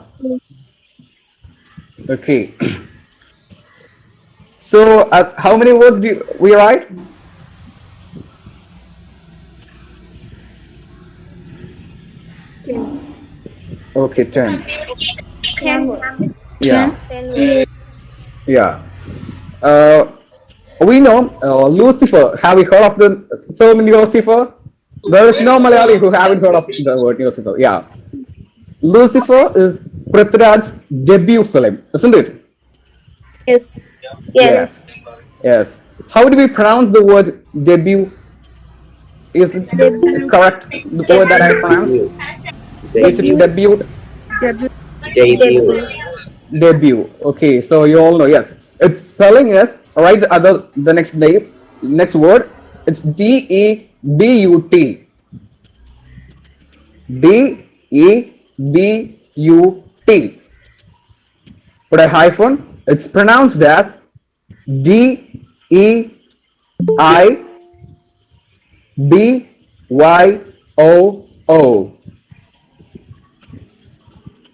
Okay. So how many words do we write? Okay, 10. 10 words. Yeah. 10 words. Yeah. We know Lucifer. Have you heard of the film Lucifer? There is no Malayali who haven't heard of the word Lucifer. Yeah. Lucifer is Prithviraj's debut film, isn't it? Yes. Yes. How do we pronounce the word debut? Is it correct? The word that I pronounced? Is it debut? Debut. Okay, so you all know. Yes, its spelling is right. The next word. It's D-E-B-U-T. D-E-B-U-T. Put a hyphen. It's pronounced as D-E-I-B-Y-O-O.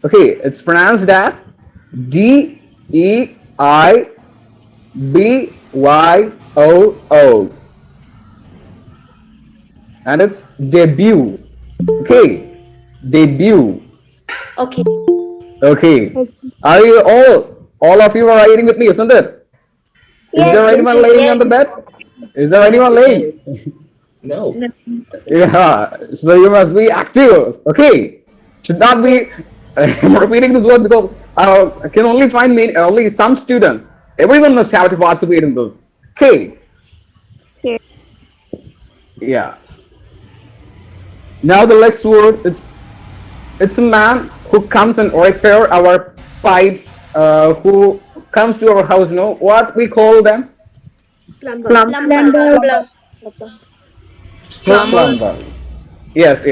Okay, it's pronounced as D-E-I-B-Y-O-O. And it's debut. Okay, debut. Okay. Okay. Are you all of you are writing with me, isn't it? Is there anyone laying on the bed? Is there anyone laying? No. Yeah, so you must be active. Okay, should not be. I'm repeating this word because I can only find only some students. Everyone must have to participate in this. Okay. Yeah. Now the next word. It's a man who comes and repair our pipes. Who comes to our house? No, what we call them? Plumber. Plumber. Yes.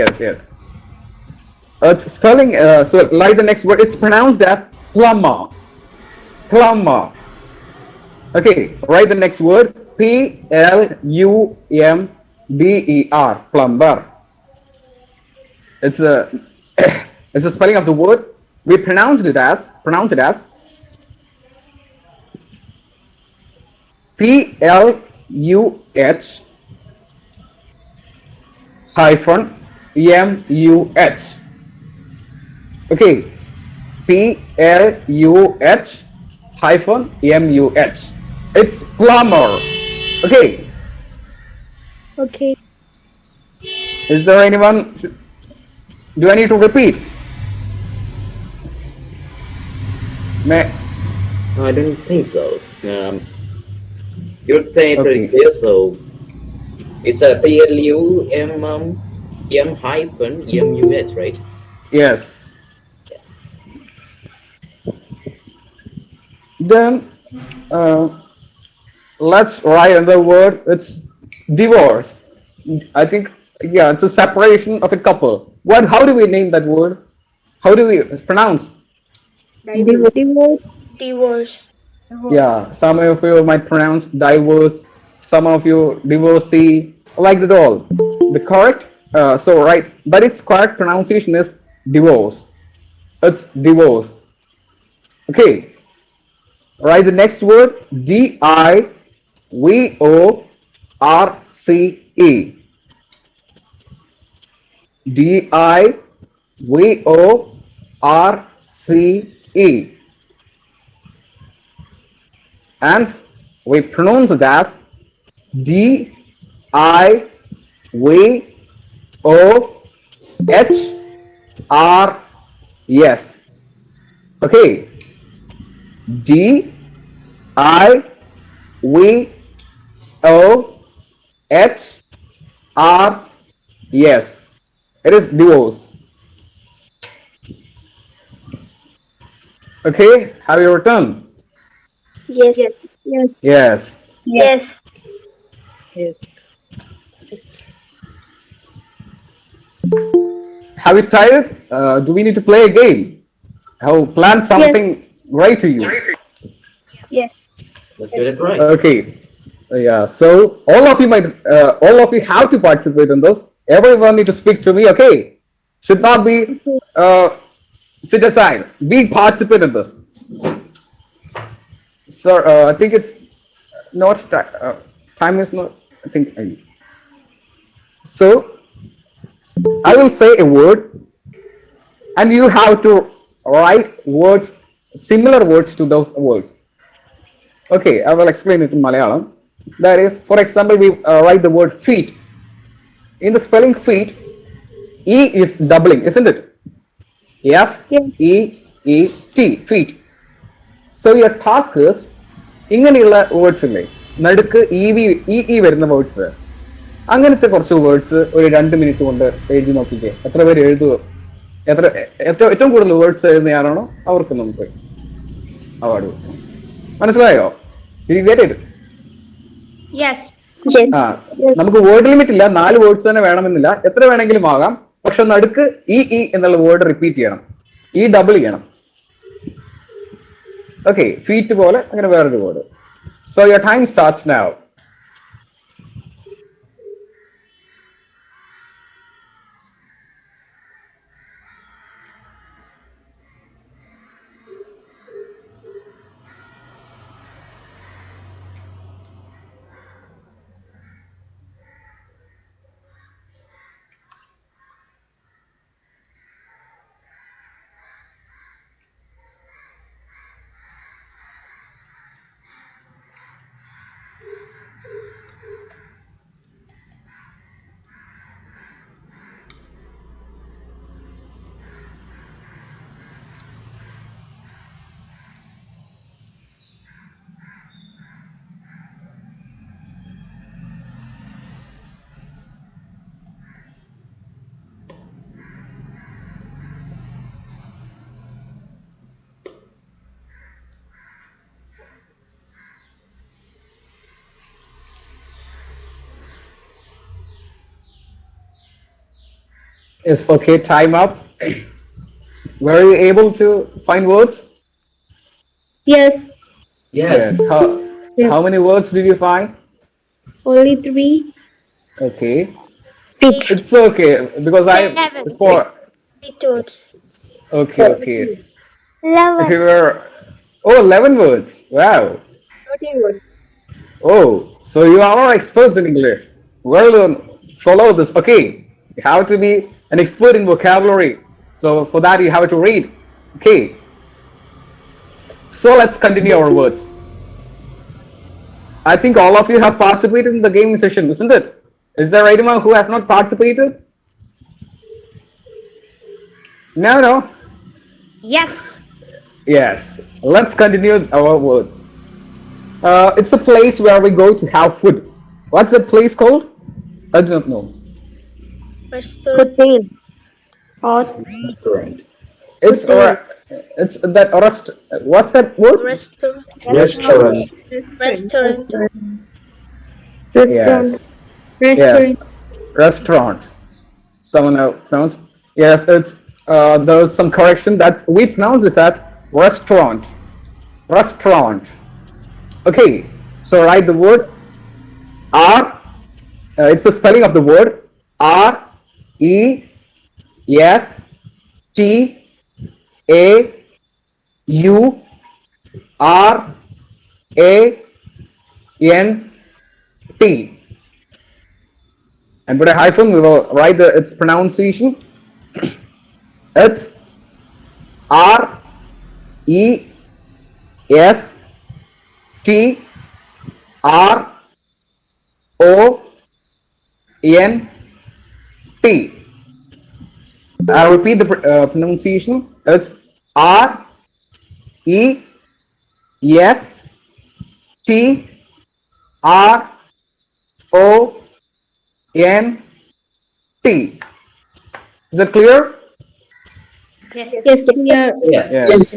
It's spelling. So like the next word, it's pronounced as plumber. Plumber. Okay, write the next word. P-L-U-M-B-E-R. Plumber. It's a it's the spelling of the word. We pronounce it as P-L-U-H hyphen M-U-H. Okay, P-L-U-H hyphen M-U-H. It's plumber. Okay. Okay. Is there anyone? Do I need to repeat? I don't think so. You're saying pretty clear, so it's a P-L-U-M hyphen M-U-H, right? Yes. Then let's write another word. It's divorce. I think, yeah, it's a separation of a couple. How do we name that word? How do we pronounce? Divorce. Yeah, some of you might pronounce divorce, some of you divorcee, like that all. The correct, so right, but its correct pronunciation is divorce. It's divorce. Okay, write the next word, divorce. Divorce. And we pronounce it as Divohrs. Okay, Divohrs. It is divorce. Okay, have you written? Yes. Yes. Yes. Yes. Have you tried it? Do we need to play a game? Have planned something great to you? Yes. Let's get it right. Okay. Yeah. So all of you have to participate in this. Everyone need to speak to me. Okay. Should not be sit aside. Be participant in this. Sir, I think it's not time is not. I think. So I will say a word, and you have to write words, similar words to those words. Okay, I will explain it in Malayalam. That is, for example, we write the word feet. In the spelling feet, E is doubling, isn't it? F-E-E-T, feet. So your task is, ഇങ്ങനെയുള്ള words ഇല്ലേ, നടുക്ക് E വരുന്ന words, അങ്ങനത്തെ കുറച്ച് words ഒരു 2 minute കൊണ്ട് എഴുതി നോക്കിക്കേ. എത്ര പേര് എഴുതുക, ഏറ്റവും കൂടുതൽ വേർഡ്സ് എഴുതുന്ന ആരാണോ അവർക്ക് നമുക്ക് അവാർഡ് കൊടുക്കും. മനസ്സിലായോ? നമുക്ക് വേർഡ് ലിമിറ്റ് ഇല്ല, 4 വേർഡ്സ് തന്നെ വേണമെന്നില്ല, എത്ര വേണമെങ്കിലും ആകാം. പക്ഷെ നടുക്ക് ഇ എന്നുള്ള വേർഡ് റിപ്പീറ്റ് ചെയ്യണം, ഈ ഡബിൾ ചെയ്യണം. ഓക്കെ, ഫീറ്റ് പോലെ അങ്ങനെ വേറൊരു word. So your time starts now. Is okay, time up. Were you able to find words? Yes. Yes. How many words did you find? Only 3. Okay. It's okay because it's for. Okay. 11. If you were 11 words. Wow. 13 words. Oh, so you are all experts in English. Well done. Follow this. Okay. You have to be an expert in vocabulary. So for that you have to read. Okay. So let's continue our words. I think all of you have participated in the game session, isn't it? Is there anyone who has not participated? No. Yes. Yes. Let's continue our words. It's a place where we go to have food. What's the place called? I do not know. Hotel. Restaurant. It's that rest. What's that word? Restaurant. Yes. Restaurant. Yes. Restaurant. Someone else pronounce? Yes. It's there's some correction. We pronounce this as restaurant. Restaurant. Okay. So write the word R it's the spelling of the word R E S T A U R A N T. And put a hyphen, we will write its pronunciation. It's R E S T R O N T. I'll repeat the pronunciation. It's R E S T R O N T. Is that clear? Yes. Yes, clear. Yes.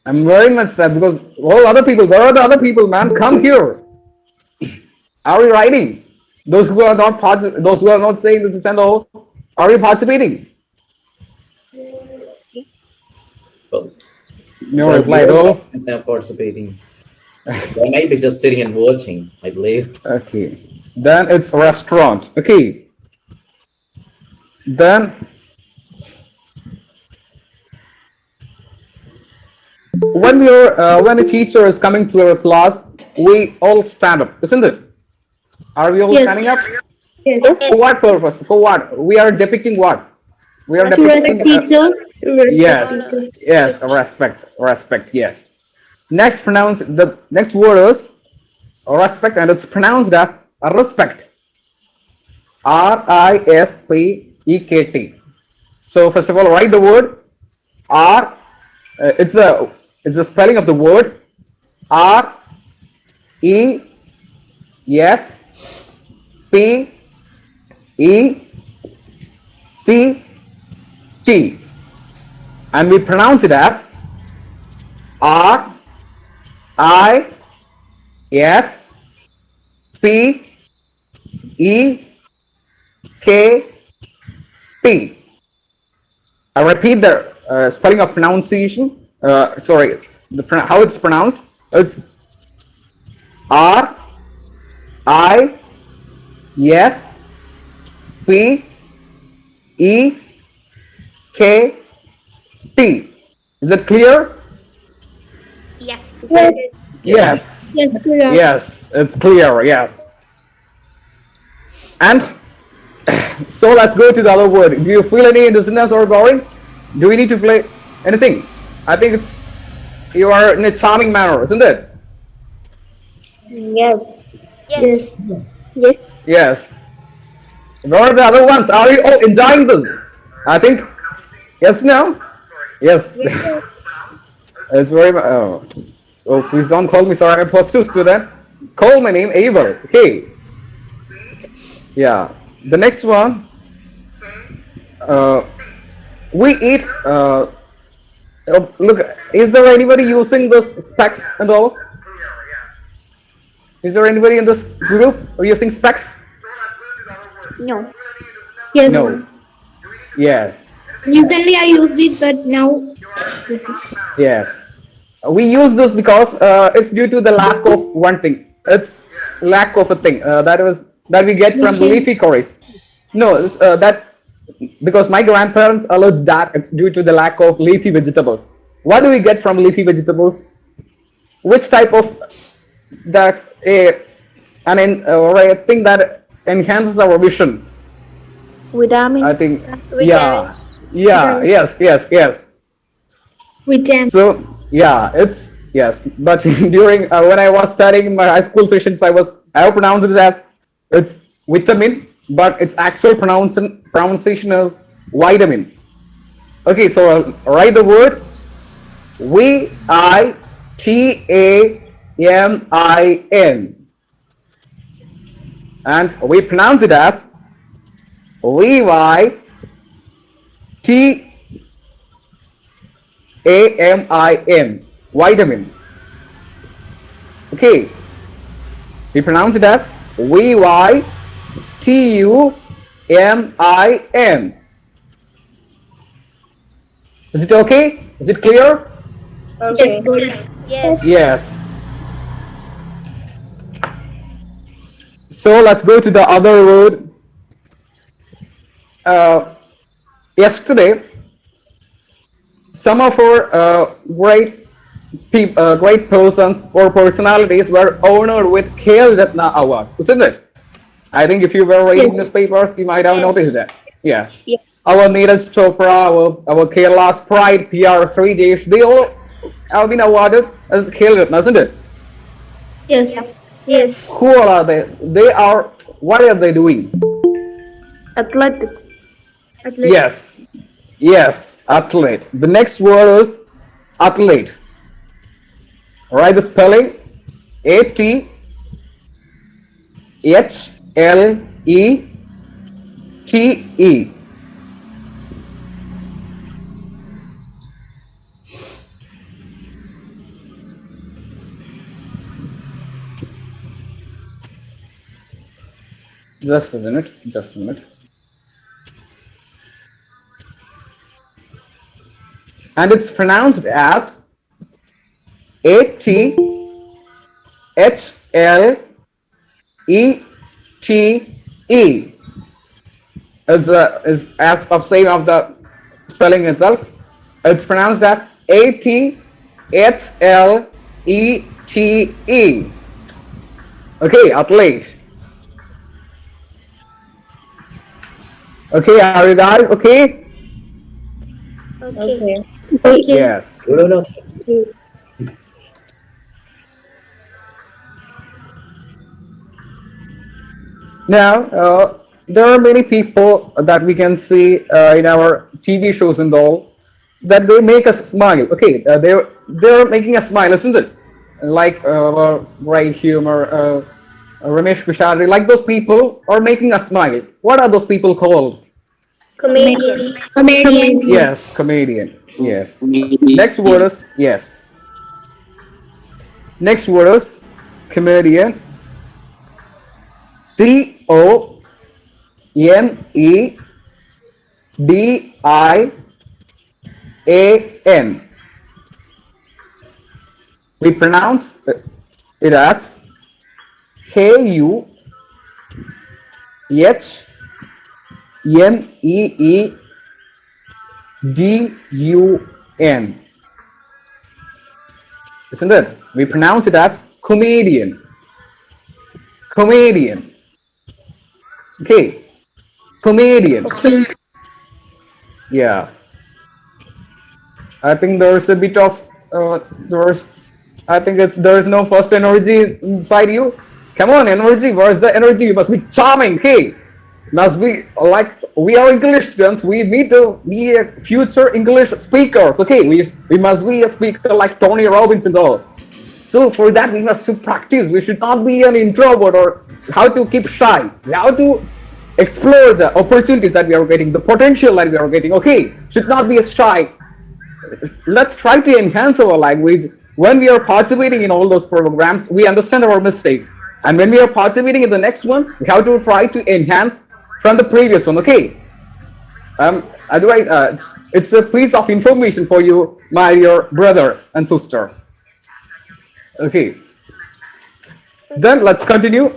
I'm very much sad because all other people, where are the other people, man? Come here. Are we writing? Those who are not those who are not saying this is and all, are you participating? Well, No well, reply we at are all. not participating. They might be just sitting and watching, I believe. Okay. Then it's restaurant. Okay. Then when a teacher is coming to our class, we all stand up, isn't it? Are we all Yes. standing up? Yes. For what purpose? For what? We are depicting what? We are To depicting. respect teacher. Yes. Yes. Respect. Yes. Next the next word is respect, and it's pronounced as respect. RISPEKT. So first of all, write the word R. It's the spelling of the word RESPECT, and we pronounce it as RISPEKT. I repeat the spelling of pronunciation. Sorry, how it's pronounced. It's RISPEKT. Is it clear? Yes. Yes. Yes, clear. Yes, it's clear. Yes. And so let's go to the other word. Do you feel any dizziness or boring? Do we need to play anything? I think you are in a charming manner, isn't it? Yes. Yes. Yes. Where are the other ones? Are you all enjoying this? I think yes, no? Yes. It's very oh, please don't call me, sorry, I'm a positive student. Call my name Abel. Okay. Yeah. The next one. We eat. Look, is there anybody using this specs and all? Is there anybody in this group using specs? No. Yes. No. Yes. Recently I used it, but now. Yes. We use this because it's due to the lack of one thing. It's lack of a thing that we get from leafy corys. No, it's, that because my grandparents alleged that it's due to the lack of leafy vegetables. What do we get from leafy vegetables? Which type of that or a thing that enhances our vision? Vitamin. I think. Yeah. Yes. Vitamin. So yeah, it's yes. But during when I was studying in my high school sessions, I pronounced it as it's vitamin, but its actual pronunciation is vitamin. Okay, so I'll write the word VITAMIN, and we pronounce it as VYTAMIN. Vitamin. Okay. We pronounce it as VYTUMIN. Is it okay? Is it clear? Yes. Yes. So let's go to the other word. Yesterday, some of our great persons or personalities were honored with Khel Ratna awards, isn't it? I think if you were reading newspapers, you might have noticed that. Yes. Our Neeraj Chopra, our Kerala's pride, PR Srijesh, they all have been awarded as Khel Ratna, isn't it? Yes. Who all are they? What are they doing? Athletics. Yes, athlete. The next word is athlete. Write the spelling ATHLETE. Just a minute. And it's pronounced as ATHLETE. Is as of same of the spelling itself. It's pronounced as ATHLETE. Okay, athlete. Okay, are you guys okay? Okay. Yes. Now, there are many people that we can see in our TV shows and all that they make us smile. Okay, they're making us smile, isn't it? Like great humor, Ramesh Pishari, like those people are making us smile. What are those people called? Comedian. Yes, comedian. Yes. Next word is Next word is comedian. COMEDIAN. We pronounce it as KUHMEDIAN. Isn't it? We pronounce it as comedian. Okay, comedian. Yeah. I think there's a bit of there is no first energy inside you. Come on, energy. Where's the energy? You must be charming. Hey, must be like we are English students. We need to be a future English speakers. Okay, we must be a speaker like Tony Robbins and all. So for that we must practice. We should not be an introvert or how to keep shy. We have to explore the opportunities that we are getting, the potential that we are getting. Okay, should not be shy. Let's try to enhance our language. When we are participating in all those programs, we understand our mistakes. And when we are participating in the next one, we have to try to enhance from the previous one. Okay. Otherwise, it's a piece of information for you, my dear brothers and sisters. Okay. Then let's continue.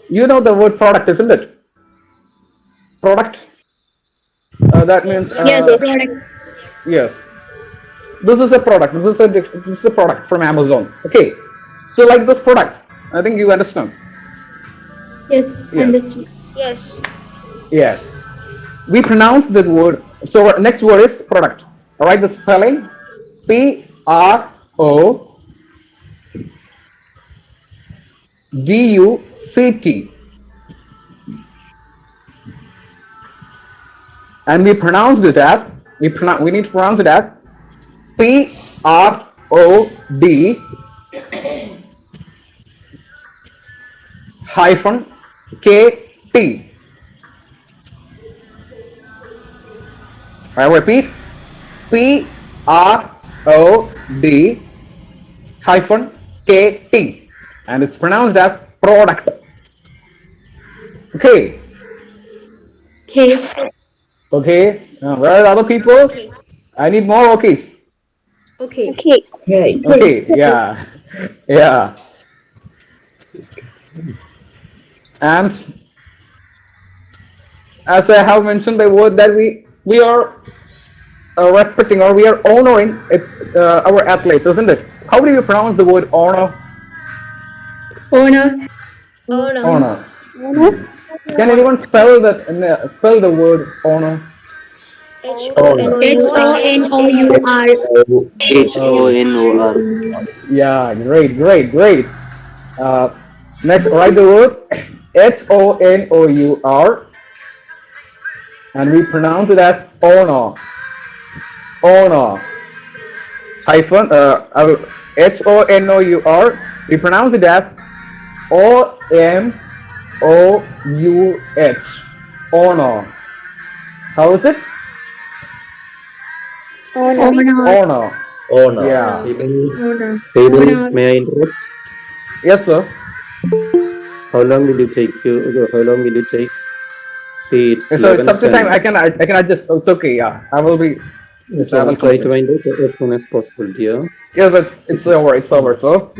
You know the word product, isn't it? Product. That means Product. yes. This is a product. This is a product from Amazon. Okay. So like those products, I think you understand. Yes. Understood. Yes. We pronounce that word. So our next word is product. All right. The spelling PRODUCT. And we pronounced it as we need to pronounce it as PROD hyphen KT. I repeat, PROD hyphen KT, and it's pronounced as product. Okay. Okay. Where are the other people? I need more okays. Okay. Hey. Okay, yeah, yeah. And as I have mentioned, the word that we are respecting or we are honoring it, our athletes, isn't it? How do you pronounce the word honor? Honor. Honor. Can anyone spell the word honor? Honor. HONOUR. HONOR. Yeah, great. Uh, Next, write the word HONOUR, and we pronounce it as honor. Honor. Hyphen. HONOUR. We pronounce it as OMOUH. Honor. How is it? Honor. Honor. Yeah. Abel, may I interrupt? Yes, sir. How long will you take? How long will you take? See, it's So it's 11 up to time. and I can adjust. It's okay. Yeah, I will be. Yes, I so will try to complete. wind up as soon as possible, dear. Yes, it's over. It's over. So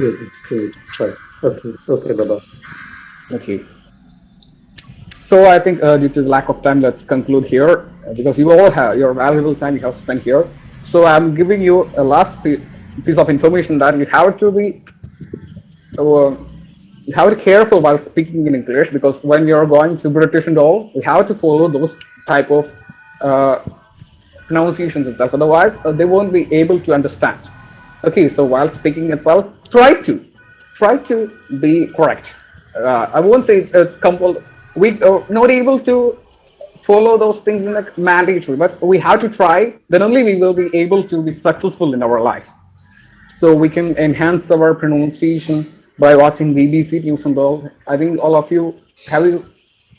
Try. Okay, bye-bye. okay. So I think due to the lack of time, let's conclude here because you all have your valuable time you have spent here. So I'm giving you a last piece of information that you have to be you have to be careful while speaking in English because when you're going to British and all, you have to follow those type of uh, pronunciations and stuff. Otherwise, they won't be able to understand. Okay, so while speaking itself, try to be correct. I won't say it's compulsory. We are not able to follow those things in a mandatory, but we have to try. Then only we will be able to be successful in our life. So we can enhance our pronunciation by watching BBC News and all. I think all of you are you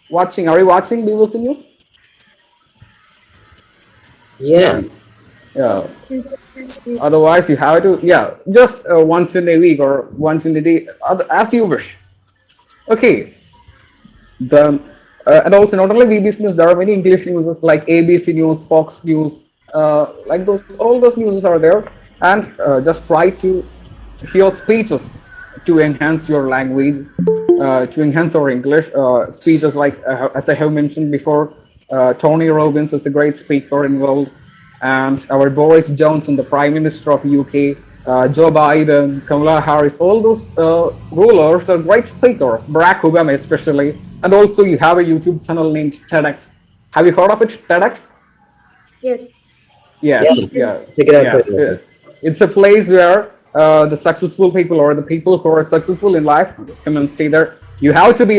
watching BBC News? Yeah. Yeah. Otherwise, you have to just once in a week or once in a day, as you wish. Okay. Then and also not only BBC News, there are many English news like ABC News, Fox News, like those all those news are there, and just try to hear speeches to enhance your language, to enhance our English speeches. Like as I have mentioned before, Tony Robbins is a great speaker involved, and our Boris Johnson, the Prime Minister of UK, Joe Biden, Kamala Harris, all those rulers are great speakers. Barack Obama especially, and also you have a YouTube channel named TEDx. Have you heard of it, TEDx? Yes. Yes, Yeah. Check it out. yes. It's a place where the successful people or the people who are successful in life come and stay there. You have to be